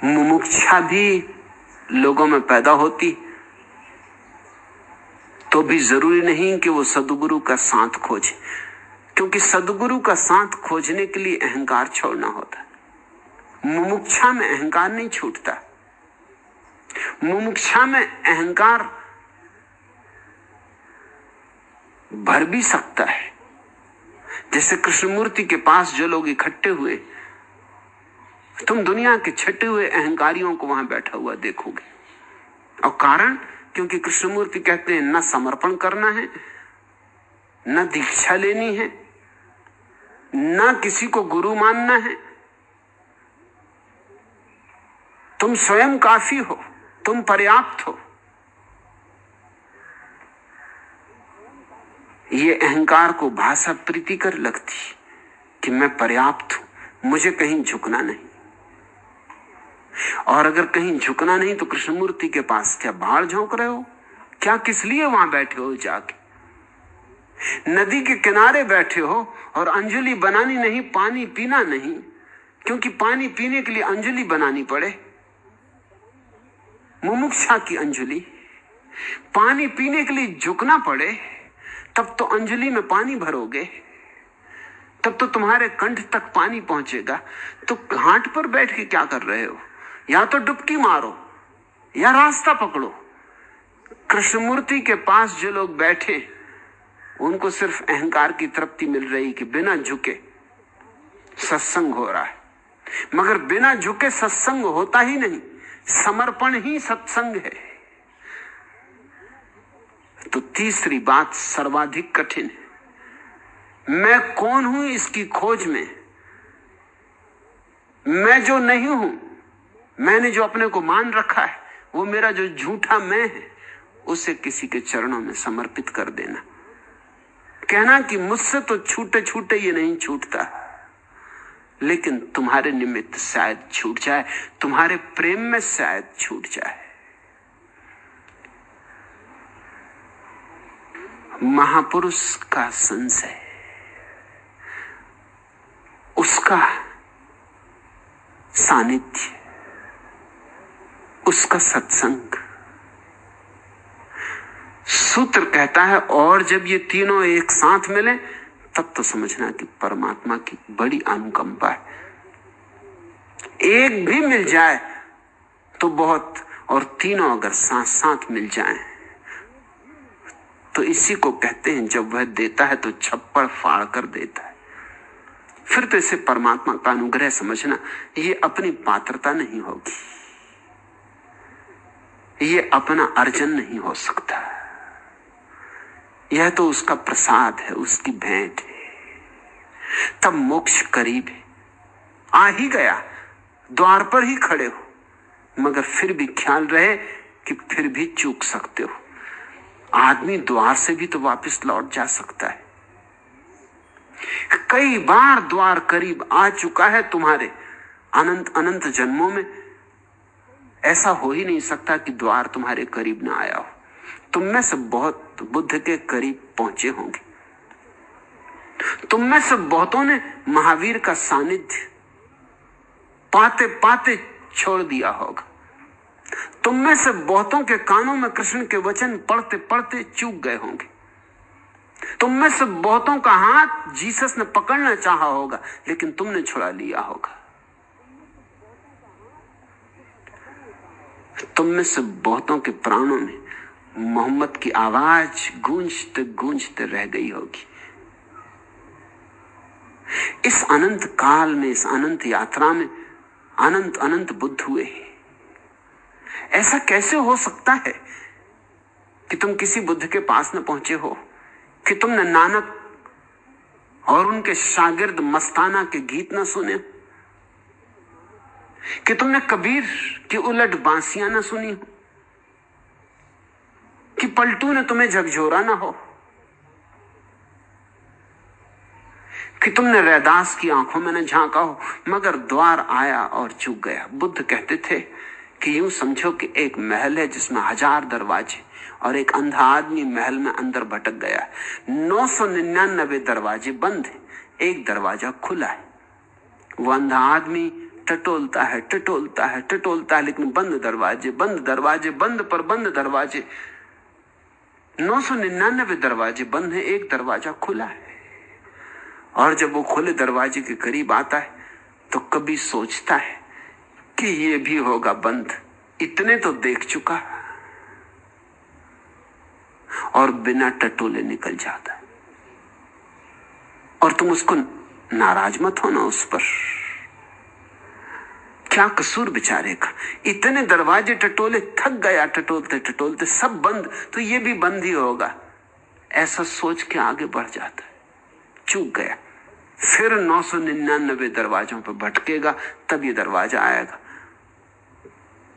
मुमुक्षा भी लोगों में पैदा होती तो भी जरूरी नहीं कि वो सद्गुरु का साथ खोजे, क्योंकि सद्गुरु का साथ खोजने के लिए अहंकार छोड़ना होता है। मुमुक्षा में अहंकार नहीं छूटता। मुमुक्षा में अहंकार भर भी सकता है। जैसे कृष्णमूर्ति के पास जो लोग इकट्ठे हुए, तुम दुनिया के छटे हुए अहंकारियों को वहां बैठा हुआ देखोगे। और कारण, क्योंकि कृष्णमूर्ति कहते हैं न समर्पण करना है, न दीक्षा लेनी है, न किसी को गुरु मानना है, तुम स्वयं काफी हो, तुम पर्याप्त हो। ये अहंकार को भाषा प्रीतिकर लगती कि मैं पर्याप्त हूं, मुझे कहीं झुकना नहीं। और अगर कहीं झुकना नहीं तो कृष्णमूर्ति के पास क्या बाढ़ झोंक रहे हो? क्या किस लिए वहां बैठे हो? जाके नदी के किनारे बैठे हो और अंजलि बनानी नहीं, पानी पीना नहीं, क्योंकि पानी पीने के लिए अंजलि बनानी पड़े, मुमुक्षा की अंजलि। पानी पीने के लिए झुकना पड़े तब तो अंजलि में पानी भरोगे, तब तो तुम्हारे कंठ तक पानी पहुंचेगा। तो घाट पर बैठ के क्या कर रहे हो? या तो डुबकी मारो या रास्ता पकड़ो। कृष्णमूर्ति के पास जो लोग बैठे उनको सिर्फ अहंकार की तृप्ति मिल रही कि बिना झुके सत्संग हो रहा है, मगर बिना झुके सत्संग होता ही नहीं, समर्पण ही सत्संग है। तो तीसरी बात सर्वाधिक कठिन है। मैं कौन हूं इसकी खोज में, मैं जो नहीं हूं, मैंने जो अपने को मान रखा है, वो मेरा जो झूठा मैं है, उसे किसी के चरणों में समर्पित कर देना। कहना कि मुझसे तो छूटे छूटे ये नहीं छूटता, लेकिन तुम्हारे निमित्त शायद छूट जाए, तुम्हारे प्रेम में शायद छूट जाए। महापुरुष का संशय, उसका सानिध्य, उसका सत्संग। सूत्र कहता है और जब ये तीनों एक साथ मिले तब तो समझना कि परमात्मा की बड़ी अनुकंपा है। एक भी मिल जाए तो बहुत, और तीनों अगर साथ साथ मिल जाएं तो इसी को कहते हैं जब वह देता है तो छप्पड़ फाड़ कर देता है। फिर तो इसे परमात्मा का अनुग्रह समझना। ये अपनी पात्रता नहीं होगी, ये अपना अर्जन नहीं हो सकता, यह तो उसका प्रसाद है, उसकी भेंट है। तब मोक्ष करीब है, आ ही गया, द्वार पर ही खड़े हो, मगर फिर भी ख्याल रहे कि फिर भी चूक सकते हो। आदमी द्वार से भी तो वापस लौट जा सकता है। कई बार द्वार करीब आ चुका है तुम्हारे, अनंत अनंत जन्मों में ऐसा हो ही नहीं सकता कि द्वार तुम्हारे करीब ना आया हो। तुम में से बहुत बुद्ध के करीब पहुंचे होंगे, तुम में से बहुतों ने महावीर का सानिध्य पाते पाते छोड़ दिया होगा, तुम में से बहुतों के कानों में कृष्ण के वचन पढ़ते पढ़ते चूक गए होंगे, तुम में से बहुतों का हाथ जीसस ने पकड़ना चाहा होगा लेकिन तुमने छुड़ा लिया होगा, तुम में से बहुतों के प्राणों में मोहम्मद की आवाज गूंजते गूंजते रह गई होगी। इस अनंत काल में, इस अनंत यात्रा में अनंत अनंत बुद्ध हुए। ऐसा कैसे हो सकता है कि तुम किसी बुद्ध के पास न पहुंचे हो, कि तुमने नानक और उनके शागिर्द मस्ताना के गीत न सुने, कि तुमने कबीर की उलट बांसियां न सुनी हो, कि पलटू ने तुम्हें झकझोरा ना हो, कि तुमने रैदास की आंखों में न झांका हो, मगर द्वार आया और चूक गया। बुद्ध कहते थे कि यूं समझो कि एक महल है जिसमें 1000 दरवाजे, और एक अंधा आदमी महल में अंदर भटक गया। 999 दरवाजे बंद हैं, एक दरवाजा खुला है। वो अंधा आदमी टटोलता है टटोलता है टटोलता है, लेकिन बंद दरवाजे, बंद दरवाजे, बंद पर बंद दरवाजे, 999 दरवाजे बंद हैं, एक दरवाजा खुला है। और जब वो खुले दरवाजे के करीब आता है तो कभी सोचता है कि ये भी होगा बंद, इतने तो देख चुका, और बिना टटोले निकल जाता है। और तुम उसको नाराज मत होना उस पर, क्या कसूर बेचारे का, इतने दरवाजे टटोले, थक गया टटोलते टटोलते, सब बंद, तो ये भी बंद ही होगा, ऐसा सोच के आगे बढ़ जाता है। चूक गया, फिर 999 दरवाजों पर भटकेगा, तब ये दरवाजा आएगा।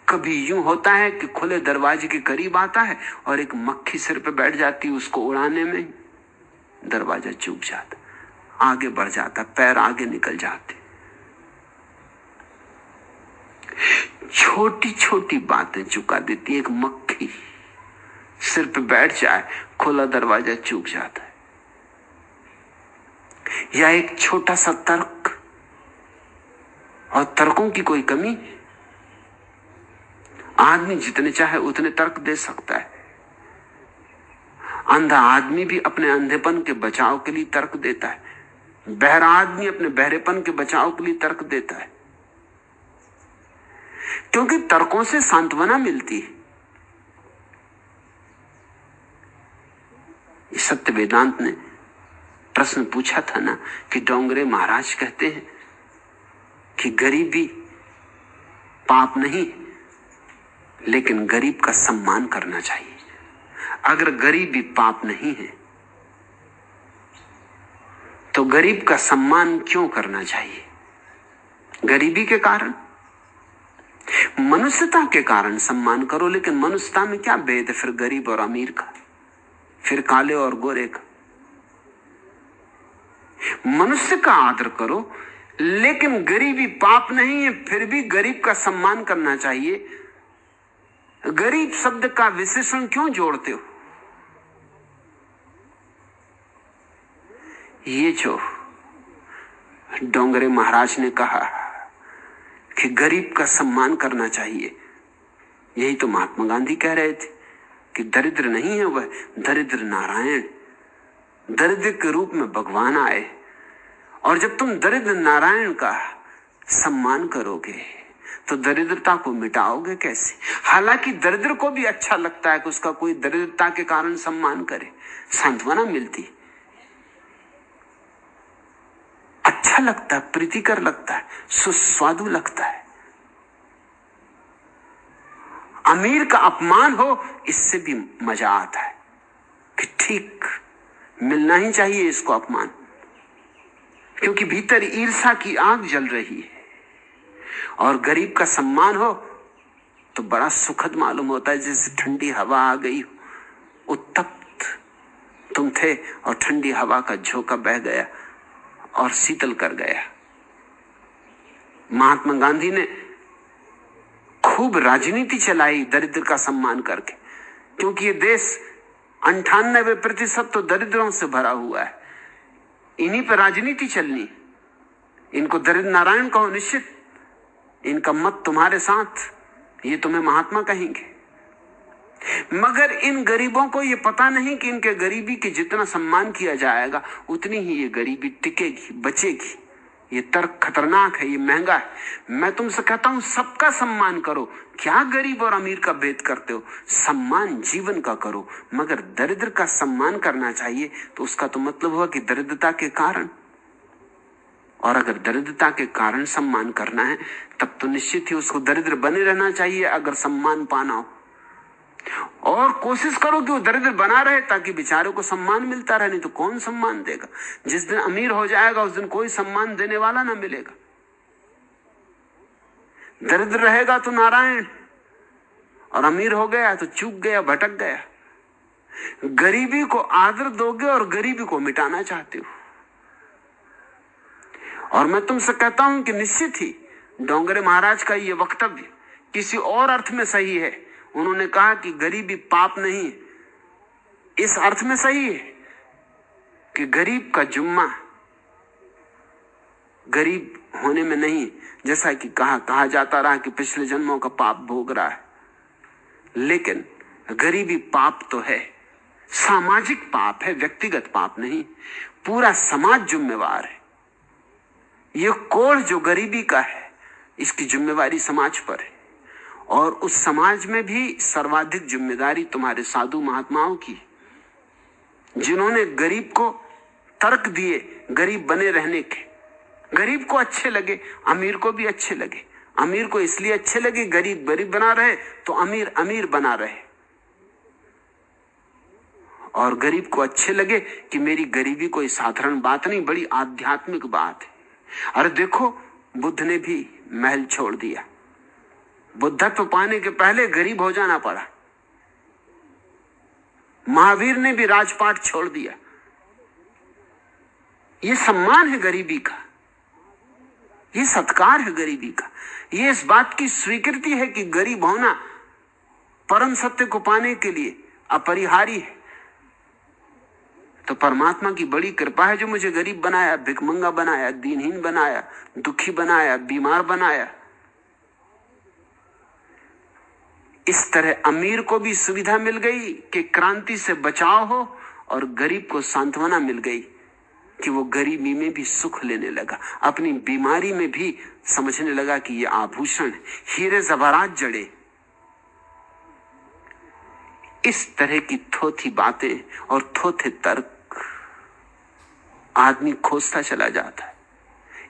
कभी यूं होता है कि खुले दरवाजे के करीब आता है और एक मक्खी सिर पे बैठ जाती है, उसको उड़ाने में दरवाजा चूक जाता, आगे बढ़ जाता, पैर आगे निकल जाते। छोटी छोटी बातें चुका देती, एक मक्खी सिर पे बैठ जाए, खुला दरवाजा चूक जाता है। या एक छोटा सा तर्क, और तर्कों की कोई कमी, आदमी जितने चाहे उतने तर्क दे सकता है। अंधा आदमी भी अपने अंधेपन के बचाव के लिए तर्क देता है, बहरा आदमी अपने बहरेपन के बचाव के लिए तर्क देता है, क्योंकि तर्कों से सांत्वना मिलती है। सत्य वेदांत ने प्रश्न पूछा था ना कि डोंगरे महाराज कहते हैं कि गरीबी पाप नहीं, लेकिन गरीब का सम्मान करना चाहिए। अगर गरीबी पाप नहीं है तो गरीब का सम्मान क्यों करना चाहिए? गरीबी के कारण, मनुष्यता के कारण सम्मान करो, लेकिन मनुष्यता में क्या भेद है फिर गरीब और अमीर का, फिर काले और गोरे का? मनुष्य का आदर करो, लेकिन गरीबी पाप नहीं है, फिर भी गरीब का सम्मान करना चाहिए। गरीब शब्द का विशेषण क्यों जोड़ते हो? ये जो डोंगरे महाराज ने कहा कि गरीब का सम्मान करना चाहिए, यही तो महात्मा गांधी कह रहे थे कि दरिद्र नहीं है वह, दरिद्र नारायण, दरिद्र के रूप में भगवान आए। और जब तुम दरिद्र नारायण का सम्मान करोगे तो दरिद्रता को मिटाओगे कैसे? हालांकि दरिद्र को भी अच्छा लगता है कि उसका कोई दरिद्रता के कारण सम्मान करे, सांत्वना मिलती, अच्छा लगता है, प्रीतिकर लगता है, सुस्वादु लगता है। अमीर का अपमान हो, इससे भी मजा आता है कि ठीक, मिलना ही चाहिए इसको अपमान, क्योंकि भीतर ईर्ष्या की आग जल रही है। और गरीब का सम्मान हो तो बड़ा सुखद मालूम होता है, जैसे ठंडी हवा आ गई हो, उत्तप्त तुम थे और ठंडी हवा का झोंका बह गया और शीतल कर गया। महात्मा गांधी ने खूब राजनीति चलाई दरिद्र का सम्मान करके, क्योंकि ये देश 98% तो दरिद्रों से भरा हुआ है। इन्हीं पर राजनीति चलनी, इनको दरिद्र नारायण कहो निश्चित, इनका मत तुम्हारे साथ, ये तुम्हें महात्मा कहेंगे। मगर इन गरीबों को ये पता नहीं कि इनके गरीबी के जितना सम्मान किया जाएगा उतनी ही ये गरीबी टिकेगी, बचेगी। ये तर्क खतरनाक है, ये महंगा है। मैं तुमसे कहता हूं सबका सम्मान करो, क्या गरीब और अमीर का भेद करते हो? सम्मान जीवन का करो, मगर दरिद्र का सम्मान करना चाहिए तो उसका तो मतलब हुआ कि दरिद्रता के कारण। और अगर दरिद्रता के कारण सम्मान करना है तब तो निश्चित ही उसको दरिद्र बने रहना चाहिए अगर सम्मान पाना हो। और कोशिश करो कि वो दरिद्र बना रहे ताकि बेचारे को सम्मान मिलता रहे, नहीं तो कौन सम्मान देगा? जिस दिन अमीर हो जाएगा उस दिन कोई सम्मान देने वाला ना मिलेगा। दरिद्र रहेगा तो नारायण, और अमीर हो गया तो चूक गया, भटक गया। गरीबी को आदर दोगे और गरीबी को मिटाना चाहते हो। और मैं तुमसे कहता हूं कि निश्चित ही डोंगरे महाराज का ये वक्तव्य किसी और अर्थ में सही है। उन्होंने कहा कि गरीबी पाप नहीं, इस अर्थ में सही है कि गरीब का जुम्मा गरीब होने में नहीं, जैसा कि कहा जाता रहा कि पिछले जन्मों का पाप भोग रहा है। लेकिन गरीबी पाप तो है, सामाजिक पाप है, व्यक्तिगत पाप नहीं। पूरा समाज जिम्मेवार है। यह कोढ़ जो गरीबी का है, इसकी जिम्मेवारी समाज पर है। और उस समाज में भी सर्वाधिक जिम्मेदारी तुम्हारे साधु महात्माओं की, जिन्होंने गरीब को तर्क दिए गरीब बने रहने के। गरीब को अच्छे लगे, अमीर को भी अच्छे लगे। अमीर को इसलिए अच्छे लगे गरीब गरीब बना रहे तो अमीर अमीर बना रहे, और गरीब को अच्छे लगे कि मेरी गरीबी कोई साधारण बात नहीं, बड़ी आध्यात्मिक बात है। अरे देखो, बुद्ध ने भी महल छोड़ दिया, बुद्धत्व पाने के पहले गरीब हो जाना पड़ा। महावीर ने भी राजपाट छोड़ दिया। ये सम्मान है गरीबी का, ये सत्कार है गरीबी का, ये इस बात की स्वीकृति है कि गरीब होना परम सत्य को पाने के लिए अपरिहार्य है। तो परमात्मा की बड़ी कृपा है जो मुझे गरीब बनाया, भिखमंगा बनाया, दीनहीन बनाया, दुखी बनाया, बीमार बनाया। इस तरह अमीर को भी सुविधा मिल गई कि क्रांति से बचाव हो, और गरीब को सांत्वना मिल गई कि वो गरीबी में भी सुख लेने लगा, अपनी बीमारी में भी समझने लगा कि ये आभूषण है, हीरे जवाहरात जड़े। इस तरह की थोथी बातें और थोथे तर्क आदमी खोजता चला जाता है,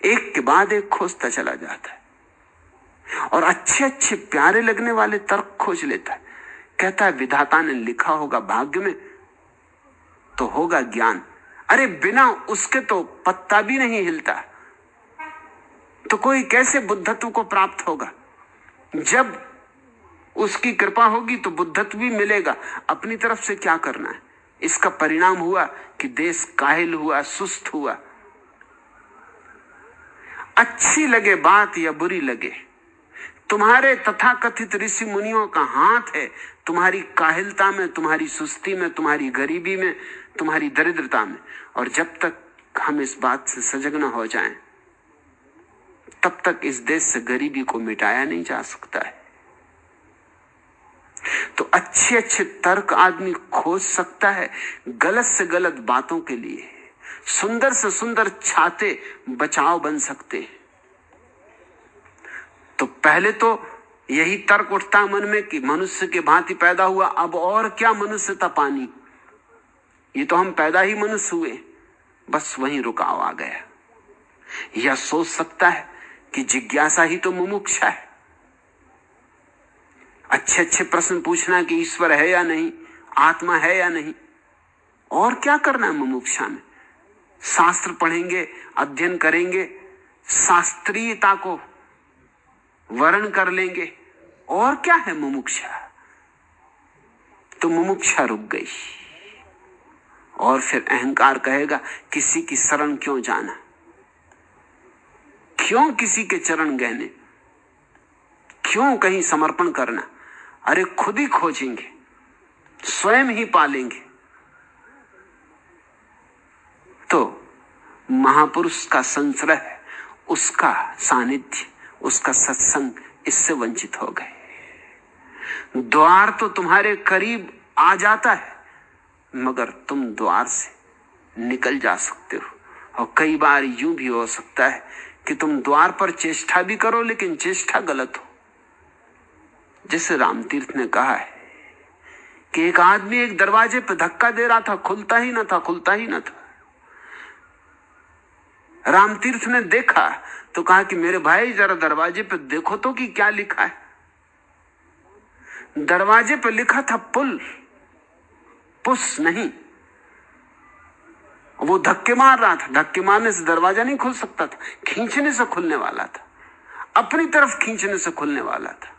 एक के बाद एक खोजता चला जाता है, और अच्छे अच्छे प्यारे लगने वाले तर्क खोज लेता है। कहता है विधाता ने लिखा होगा भाग्य में तो होगा ज्ञान। अरे बिना उसके तो पत्ता भी नहीं हिलता, तो कोई कैसे बुद्धत्व को प्राप्त होगा? जब उसकी कृपा होगी तो बुद्धत्व भी मिलेगा। अपनी तरफ से क्या करना है? इसका परिणाम हुआ कि देश काहिल हुआ, सुस्त हुआ। अच्छी लगे बात या बुरी लगे, तुम्हारे तथाकथित ऋषि मुनियों का हाथ है तुम्हारी काहिलता में, तुम्हारी सुस्ती में, तुम्हारी गरीबी में, तुम्हारी दरिद्रता में। और जब तक हम इस बात से सजग न हो जाएं, तब तक इस देश से गरीबी को मिटाया नहीं जा सकता है। तो अच्छे अच्छे तर्क आदमी खोज सकता है गलत से गलत बातों के लिए, सुंदर से सुंदर छाते बचाव बन सकते हैं। तो पहले तो यही तर्क उठता मन में कि मनुष्य के भांति पैदा हुआ, अब और क्या मनुष्यता पानी, ये तो हम पैदा ही मनुष्य हुए, बस वहीं रुकाव आ गया। या सोच सकता है कि जिज्ञासा ही तो मुमुक्षा है। अच्छे अच्छे प्रश्न पूछना कि ईश्वर है या नहीं, आत्मा है या नहीं, और क्या करना है मुमुक्षा में। शास्त्र पढ़ेंगे, अध्ययन करेंगे, शास्त्रीयता को वर्ण कर लेंगे, और क्या है मुमुक्षा। तो मुमुक्षा रुक गई और फिर अहंकार कहेगा किसी की शरण क्यों जाना, क्यों किसी के चरण गहने, क्यों कहीं समर्पण करना। अरे खुद ही खोजेंगे, स्वयं ही पालेंगे। तो महापुरुष का संश्रय, उसका सानिध्य, उसका सत्संग, इससे वंचित हो गए। द्वार तो तुम्हारे करीब आ जाता है, मगर तुम द्वार से निकल जा सकते हो। और कई बार यूं भी हो सकता है कि तुम द्वार पर चेष्टा भी करो, लेकिन चेष्टा गलत हो। जैसे रामतीर्थ ने कहा है कि एक आदमी एक दरवाजे पर धक्का दे रहा था, खुलता ही ना था, खुलता ही ना था। रामतीर्थ ने देखा तो कहा कि मेरे भाई जरा दरवाजे पे देखो तो कि क्या लिखा है। दरवाजे पे लिखा था पुल, पुस नहीं। वो धक्के मार रहा था, धक्के मारने से दरवाजा नहीं खुल सकता था, खींचने से खुलने वाला था, अपनी तरफ खींचने से खुलने वाला था।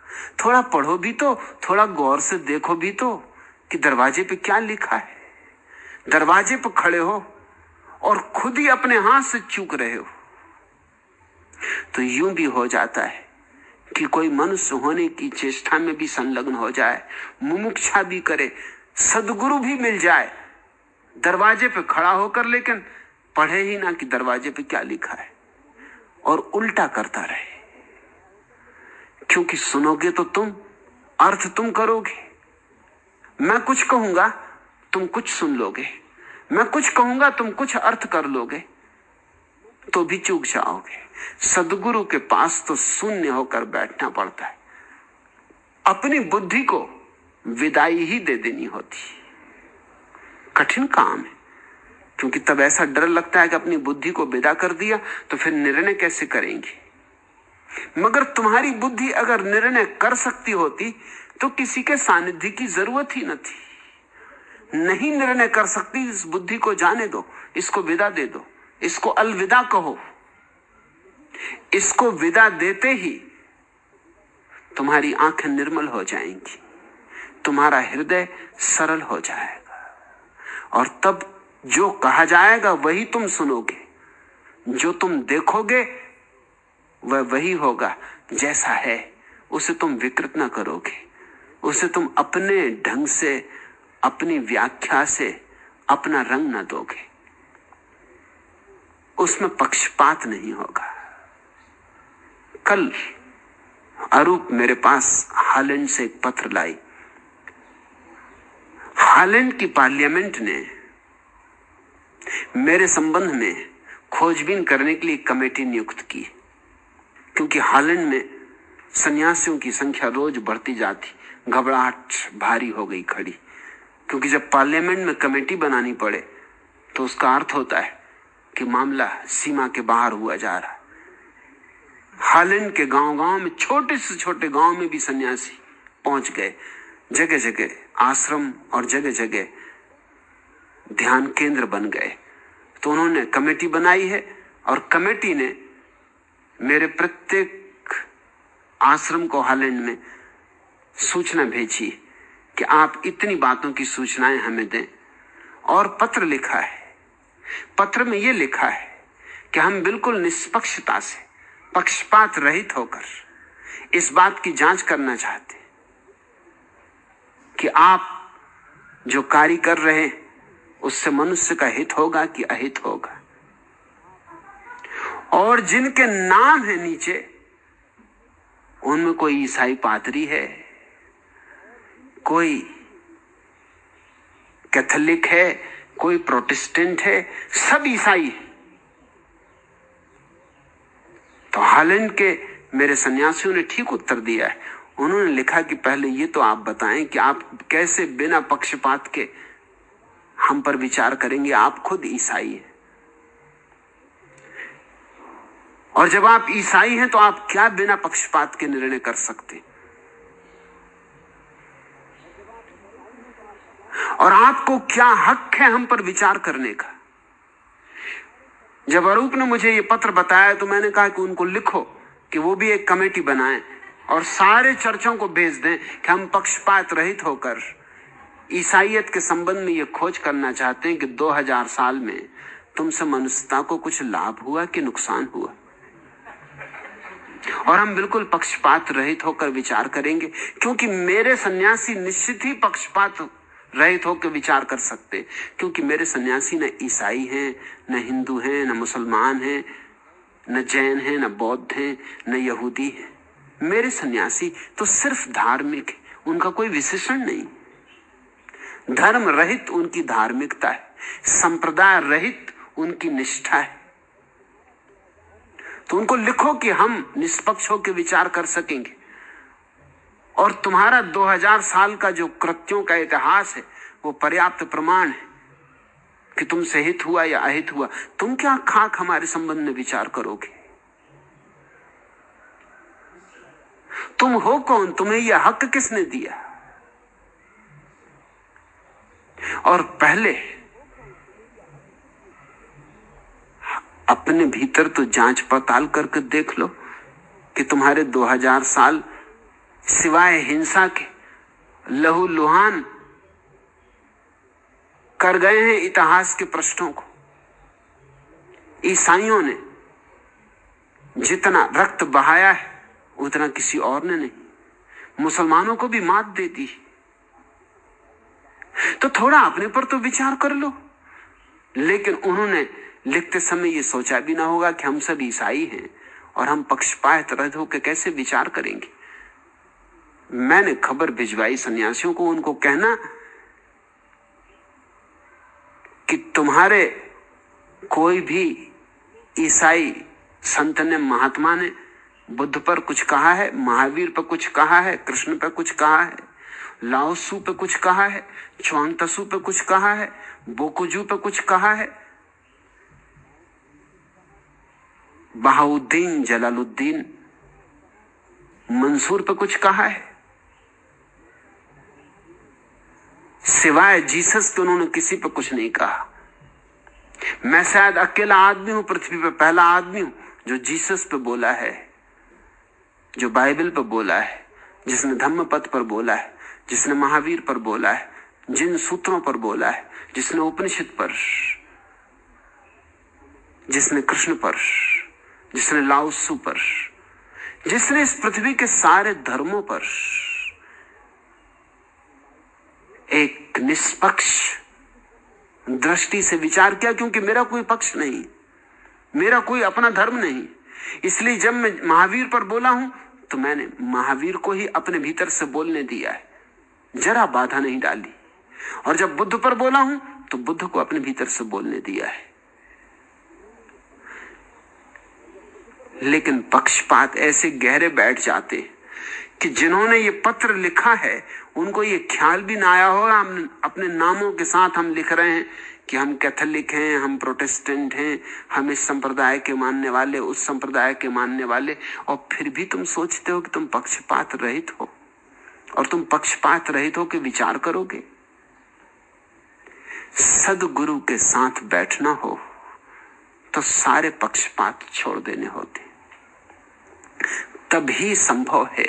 थोड़ा पढ़ो भी तो, थोड़ा गौर से देखो भी तो कि दरवाजे पे क्या लिखा है। दरवाजे पे खड़े हो और खुद ही अपने हाथ से चूक रहे हो। तो यूं भी हो जाता है कि कोई मनुष्य होने की चेष्टा में भी संलग्न हो जाए, मुमुक्षा भी करे, सद्गुरु भी मिल जाए दरवाजे पे खड़ा होकर, लेकिन पढ़े ही ना कि दरवाजे पे क्या लिखा है, और उल्टा करता रहे। क्योंकि सुनोगे तो तुम, अर्थ तुम करोगे। मैं कुछ कहूंगा तुम कुछ सुन लोगे, मैं कुछ कहूंगा तुम कुछ अर्थ कर लोगे, तो भी चूक जाओगे। सद्गुरु के पास तो शून्य होकर बैठना पड़ता है, अपनी बुद्धि को विदाई ही दे देनी होती। कठिन काम है, क्योंकि तब ऐसा डर लगता है कि अपनी बुद्धि को विदा कर दिया तो फिर निर्णय कैसे करेंगे। मगर तुम्हारी बुद्धि अगर निर्णय कर सकती होती तो किसी के सानिध्य की जरूरत ही न थी। नहीं निर्णय कर सकती, इस बुद्धि को जाने दो, इसको विदा दे दो, इसको अलविदा कहो। इसको विदा देते ही तुम्हारी आंखें निर्मल हो जाएंगी, तुम्हारा हृदय सरल हो जाएगा, और तब जो कहा जाएगा वही तुम सुनोगे, जो तुम देखोगे वह वही होगा जैसा है। उसे तुम विकृत ना करोगे, उसे तुम अपने ढंग से, अपनी व्याख्या से अपना रंग ना दोगे, उसमें पक्षपात नहीं होगा। कल अरूप मेरे पास हालैंड से एक पत्र लाई। हालैंड की पार्लियामेंट ने मेरे संबंध में खोजबीन करने के लिए कमेटी नियुक्त की, क्योंकि हालैंड में सन्यासियों की संख्या रोज बढ़ती जाती, घबराहट भारी हो गई खड़ी। क्योंकि जब पार्लियामेंट में कमेटी बनानी पड़े तो उसका अर्थ होता है कि मामला सीमा के बाहर हुआ जा रहा है। हालैंड के गांव-गांव में, छोटे से छोटे गांव में भी सन्यासी पहुंच गए, जगह जगह आश्रम और जगह जगह ध्यान केंद्र बन गए। तो उन्होंने कमेटी बनाई है, और कमेटी ने मेरे प्रत्येक आश्रम को हालैंड में सूचना भेजी कि आप इतनी बातों की सूचनाएं हमें दें। और पत्र लिखा है, पत्र में यह लिखा है कि हम बिल्कुल निष्पक्षता से, पक्षपात रहित होकर इस बात की जांच करना चाहते हैं कि आप जो कार्य कर रहे हैं उससे मनुष्य का हित होगा कि अहित होगा। और जिनके नाम है नीचे, उनमें कोई ईसाई पादरी है, कोई कैथोलिक है, कोई प्रोटेस्टेंट है, सब ईसाई है। तो हालैंड के मेरे सन्यासियों ने ठीक उत्तर दिया है। उन्होंने लिखा कि पहले ये तो आप बताएं कि आप कैसे बिना पक्षपात के हम पर विचार करेंगे, आप खुद ईसाई हैं, और जब आप ईसाई हैं तो आप क्या बिना पक्षपात के निर्णय कर सकते, और आपको क्या हक है हम पर विचार करने का। जब अरूप ने मुझे ये पत्र बताया तो मैंने कहा कि उनको लिखो कि वो भी एक कमेटी बनाएं और सारे चर्चों को भेज दें कि हम पक्षपात रहित होकर ईसाइयत के संबंध में ये खोज करना चाहते हैं कि 2000 साल में तुमसे मनुष्यता को कुछ लाभ हुआ कि नुकसान हुआ, और हम बिल्कुल पक्षपात रहित होकर विचार करेंगे, क्योंकि मेरे सन्यासी निश्चित ही पक्षपात रहित होकर विचार कर सकते, क्योंकि मेरे सन्यासी न ईसाई हैं, न हिंदू हैं, न मुसलमान हैं, न जैन हैं, न बौद्ध हैं, न यहूदी हैं। मेरे सन्यासी तो सिर्फ धार्मिक है, उनका कोई विशेषण नहीं। धर्म रहित उनकी धार्मिकता है, संप्रदाय रहित उनकी निष्ठा है। तो उनको लिखो कि हम निष्पक्ष होकर विचार कर सकेंगे, और तुम्हारा 2000 साल का जो कृत्यों का इतिहास है वो पर्याप्त प्रमाण है कि तुमसे हित हुआ या अहित हुआ। तुम क्या खाक हमारे संबंध में विचार करोगे? तुम हो कौन? तुम्हें यह हक किसने दिया? और पहले अपने भीतर तो जांच पड़ताल करके देख लो कि तुम्हारे 2000 साल सिवाय हिंसा के लहू लुहान कर गए हैं इतिहास के पृष्ठों को। ईसाइयों ने जितना रक्त बहाया है उतना किसी और ने नहीं। मुसलमानों को भी मात दे दी। तो थोड़ा अपने पर तो विचार कर लो। लेकिन उन्होंने लिखते समय ये सोचा भी ना होगा कि हम सब ईसाई हैं और हम पक्षपात रहित होकर कैसे विचार करेंगे। मैंने खबर भिजवाई सन्यासियों को, उनको कहना कि तुम्हारे कोई भी ईसाई संत ने, महात्मा ने बुद्ध पर कुछ कहा है, महावीर पर कुछ कहा है, कृष्ण पर कुछ कहा है, लाओसू पे कुछ कहा है, च्वांग तसू पे कुछ कहा है, बोकुजू पे कुछ कहा है, बहाउद्दीन जलालुद्दीन मंसूर पे कुछ कहा है। सिवाय जीसस के उन्होंने किसी पे कुछ नहीं कहा। मैं शायद अकेला आदमी हूं पृथ्वी पे, पहला आदमी हूं जो जीसस पे बोला है, जो बाइबल पे बोला है, जिसने धम्मपद पर बोला है, जिसने महावीर पर बोला है, जिन सूत्रों पर बोला है, जिसने उपनिषद पर, जिसने कृष्ण पर, जिसने लाओसू पर, जिसने इस पृथ्वी के सारे धर्मों पर एक निष्पक्ष दृष्टि से विचार किया। क्योंकि मेरा कोई पक्ष नहीं, मेरा कोई अपना धर्म नहीं, इसलिए जब मैं महावीर पर बोला हूं तो मैंने महावीर को ही अपने भीतर से बोलने दिया है, जरा बाधा नहीं डाली। और जब बुद्ध पर बोला हूं तो बुद्ध को अपने भीतर से बोलने दिया है। लेकिन पक्षपात ऐसे गहरे बैठ जाते कि जिन्होंने ये पत्र लिखा है उनको ये ख्याल भी ना आया होगा हम अपने नामों के साथ हम लिख रहे हैं कि हम कैथोलिक हैं, हम प्रोटेस्टेंट हैं, हम इस संप्रदाय के मानने वाले, उस संप्रदाय के मानने वाले, और फिर भी तुम सोचते हो कि तुम पक्षपात रहित हो और तुम पक्षपात रहित हो के विचार करोगे। सदगुरु के साथ बैठना हो तो सारे पक्षपात छोड़ देने होते, तभी संभव है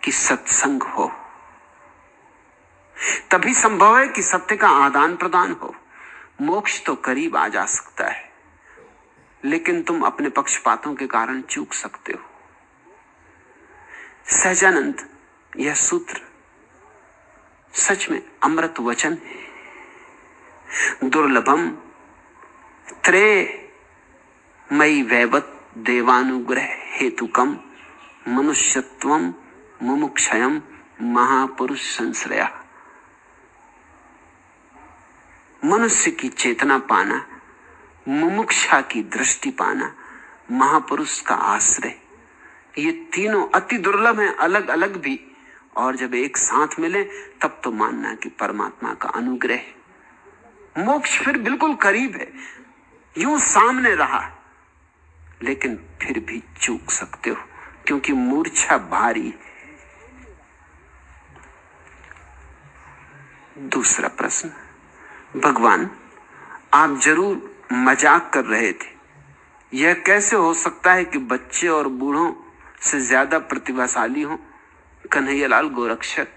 कि सत्संग हो, तभी संभव है कि सत्य का आदान प्रदान हो। मोक्ष तो करीब आ जा सकता है, लेकिन तुम अपने पक्षपातों के कारण चूक सकते हो। सहजानंद यह सूत्र सच में अमृत वचन है। दुर्लभम त्रे मई वैवत देवानुग्रह हेतुकम मनुष्यत्वम मुमुक्षयम महापुरुष संश्रया। मनुष्य की चेतना पाना, मुमुक्षा की दृष्टि पाना, महापुरुष का आश्रय, ये तीनों अति दुर्लभ हैं, अलग अलग भी, और जब एक साथ मिले तब तो मानना कि परमात्मा का अनुग्रह है। मोक्ष फिर बिल्कुल करीब है, यूं सामने रहा, लेकिन फिर भी चूक सकते हो क्योंकि मूर्छा भारी है। दूसरा प्रश्न, भगवान आप जरूर मजाक कर रहे थे, यह कैसे हो सकता है कि बच्चे और बूढ़ों से ज्यादा प्रतिभाशाली हो? कन्हैयालाल गोरक्षक।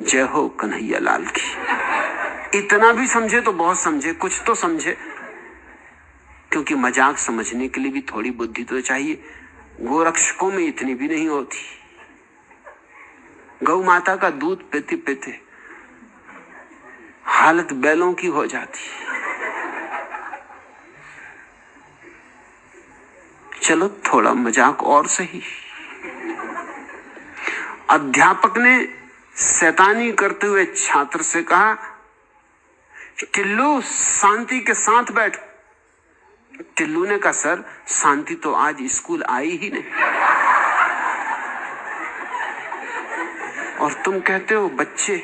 जय हो कन्हैयालाल की। इतना भी समझे तो बहुत समझे, कुछ तो समझे, क्योंकि मजाक समझने के लिए भी थोड़ी बुद्धि तो चाहिए। गोरक्षकों में इतनी भी नहीं होती। गौ माता का दूध पीते पीते हालत बैलों की हो जाती। चलो थोड़ा मजाक और सही। अध्यापक ने शैतानी करते हुए छात्र से कहा, टिल्लू शांति के साथ बैठो। टिल्लू ने कहा, सर शांति तो आज स्कूल आई ही नहीं। और तुम कहते हो बच्चे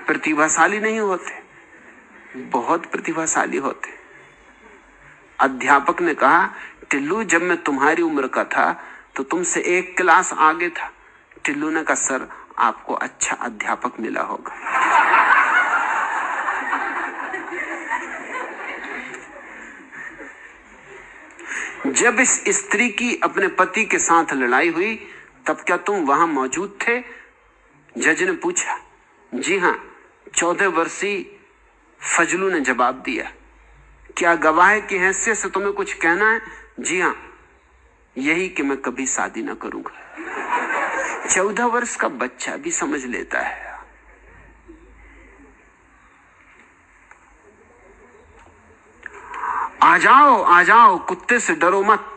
प्रतिभाशाली नहीं होते? बहुत प्रतिभाशाली होते। अध्यापक ने कहा, टिल्लू जब मैं तुम्हारी उम्र का था तो तुमसे एक क्लास आगे था। टिल्लू ने कहा, सर आपको अच्छा अध्यापक मिला होगा। जब इस स्त्री की अपने पति के साथ लड़ाई हुई तब क्या तुम वहां मौजूद थे? जज ने पूछा। जी हां, 14 वर्षीय फजलू ने जवाब दिया। क्या गवाह की हैसियत से तुम्हें कुछ कहना है? जी हां, यही कि मैं कभी शादी न करूंगा। 14 वर्ष का बच्चा भी समझ लेता है। आ जाओ, कुत्ते से डरो मत।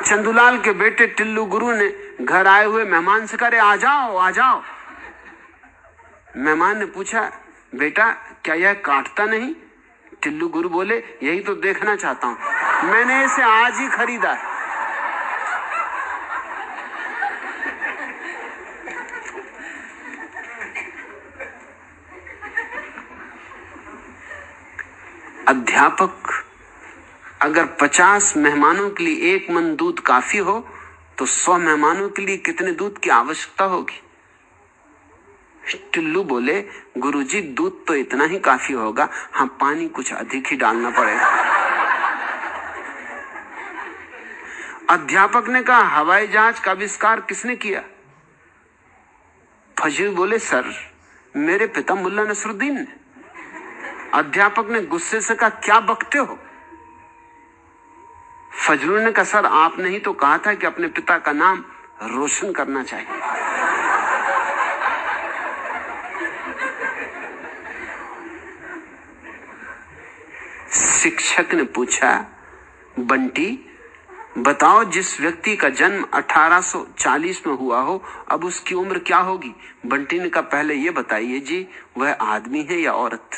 चंदूलाल के बेटे टिल्लू गुरु ने घर आए हुए मेहमान से कहा, आ जाओ। मेहमान ने पूछा, बेटा क्या यह काटता नहीं? टिल्लू गुरु बोले, यही तो देखना चाहता हूं, मैंने इसे आज ही खरीदा है। अध्यापक अगर 50 मेहमानों के लिए 1 मन दूध काफी हो तो 100 मेहमानों के लिए कितने दूध की आवश्यकता होगी? टिल्लू बोले, गुरुजी दूध तो इतना ही काफी होगा, हाँ पानी कुछ अधिक ही डालना पड़ेगा। अध्यापक ने कहा, हवाई जहाज का आविष्कार किसने किया? फजल बोले, सर मेरे पिता मुल्ला नसरुद्दीन ने। अध्यापक ने गुस्से से कहा, क्या बकते हो? फजलू ने कहा, सर आपने ही तो कहा था कि अपने पिता का नाम रोशन करना चाहिए। शिक्षक ने पूछा, बंटी बताओ, जिस व्यक्ति का जन्म 1840 में हुआ हो अब उसकी उम्र क्या होगी? बंटी ने कहा, पहले ये बताइए जी, वह आदमी है या औरत?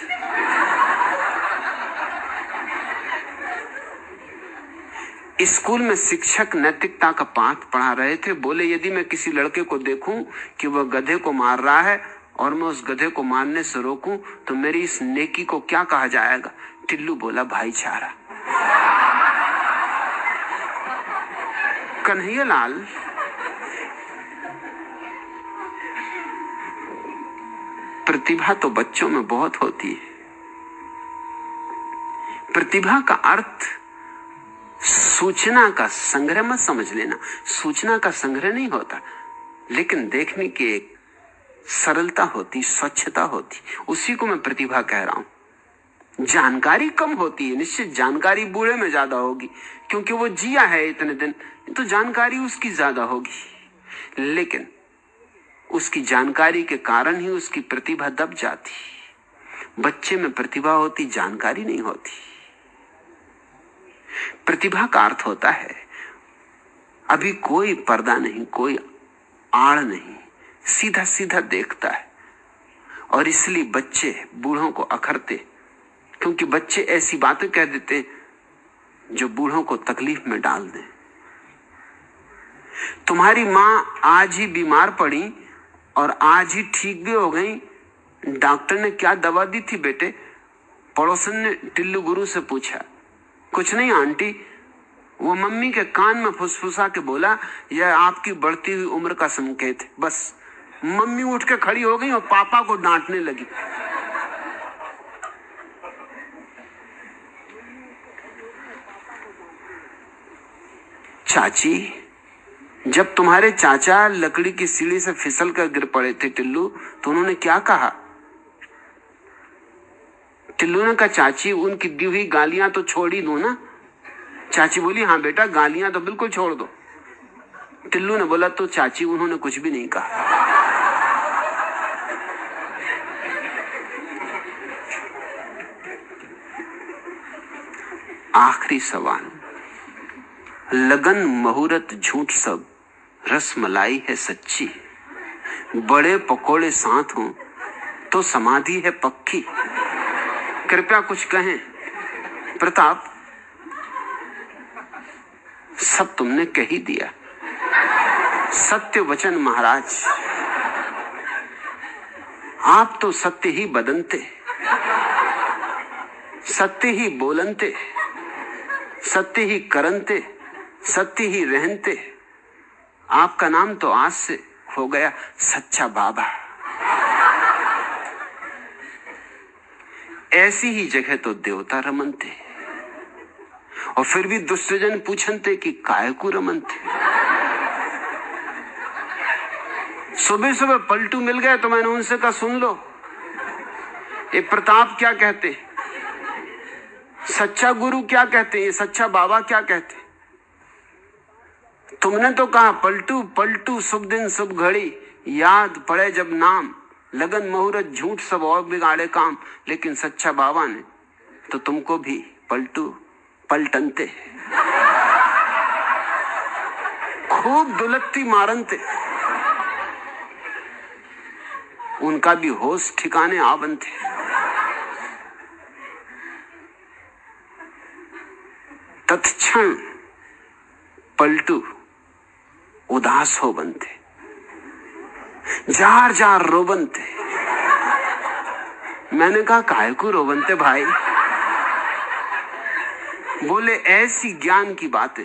स्कूल में शिक्षक नैतिकता का पाठ पढ़ा रहे थे। बोले, यदि मैं किसी लड़के को देखूं कि वह गधे को मार रहा है और मैं उस गधे को मारने से रोकूं तो मेरी इस नेकी को क्या कहा जाएगा? टिल्लू बोला, भाईचारा। कन्हैयालाल प्रतिभा तो बच्चों में बहुत होती है। प्रतिभा का अर्थ सूचना का संग्रह मत समझ लेना। सूचना का संग्रह नहीं होता, लेकिन देखने की एक सरलता होती, स्वच्छता होती, उसी को मैं प्रतिभा कह रहा हूं। जानकारी कम होती है, निश्चित जानकारी बूढ़े में ज्यादा होगी क्योंकि वो जिया है इतने दिन, तो जानकारी उसकी ज्यादा होगी, लेकिन उसकी जानकारी के कारण ही उसकी प्रतिभा दब जाती। बच्चे में प्रतिभा होती, जानकारी नहीं होती। प्रतिभा का अर्थ होता है अभी कोई पर्दा नहीं, कोई आड़ नहीं, सीधा सीधा देखता है। और इसलिए बच्चे बूढ़ों को अखरते क्योंकि बच्चे ऐसी बातें कह देते जो बूढ़ों को तकलीफ में डाल दें। तुम्हारी मां आज ही बीमार पड़ी और आज ही ठीक भी हो गई। डॉक्टर ने क्या दवा दी थी बेटे? पड़ोसन ने टिल्लू गुरु से पूछा। कुछ नहीं आंटी, वो मम्मी के कान में फुसफुसा के बोला, यह आपकी बढ़ती हुई उम्र का संकेत है। बस मम्मी उठ के खड़ी हो गई और पापा को डांटने लगी। चाची, जब तुम्हारे चाचा लकड़ी की सीढ़ी से फिसल कर गिर पड़े थे टिल्लू, तो उन्होंने क्या कहा? टिल्लू ने कहा, चाची उनकी दी हुई गालियां तो छोड़ ही दो ना। चाची बोली, हाँ बेटा, गालियां तो बिल्कुल छोड़ दो। टिल्लू ने बोला, तो चाची उन्होंने कुछ भी नहीं कहा। आखिरी सवाल, लगन मुहूर्त झूठ सब, रस मलाई है सच्ची। बड़े पकोड़े साथ हों तो समाधि है पक्की। कृपया कुछ कहें। प्रताप, सब तुमने कह ही दिया। सत्य वचन महाराज, आप तो सत्य ही बदनते, सत्य ही बोलनते, सत्य ही करनते, सत्य ही रहनते। आपका नाम तो आज से हो गया सच्चा बाबा। ऐसी ही जगह तो देवता रमनते, और फिर भी दुष्टजन पूछनते कि काय को रमनते। सुबह सुबह पलटू मिल गए तो मैंने उनसे कहा, सुन लो ये प्रताप क्या कहते, सच्चा गुरु क्या कहते, ये सच्चा बाबा क्या कहते। तुमने तो कहा पलटू पलटू शुभ दिन शुभ घड़ी, याद पड़े जब नाम, लगन मुहूर्त झूठ सब और बिगाड़े काम। लेकिन सच्चा बाबा ने तो तुमको भी पलटू पलटनते, खूब दुलत्ती मारनते, उनका भी होश ठिकाने आवनते। तत्क्षण पलटू उदास हो बनते, जार जार रो बनते। मैंने कहा, काहे को रो बनते भाई? बोले, ऐसी ज्ञान की बातें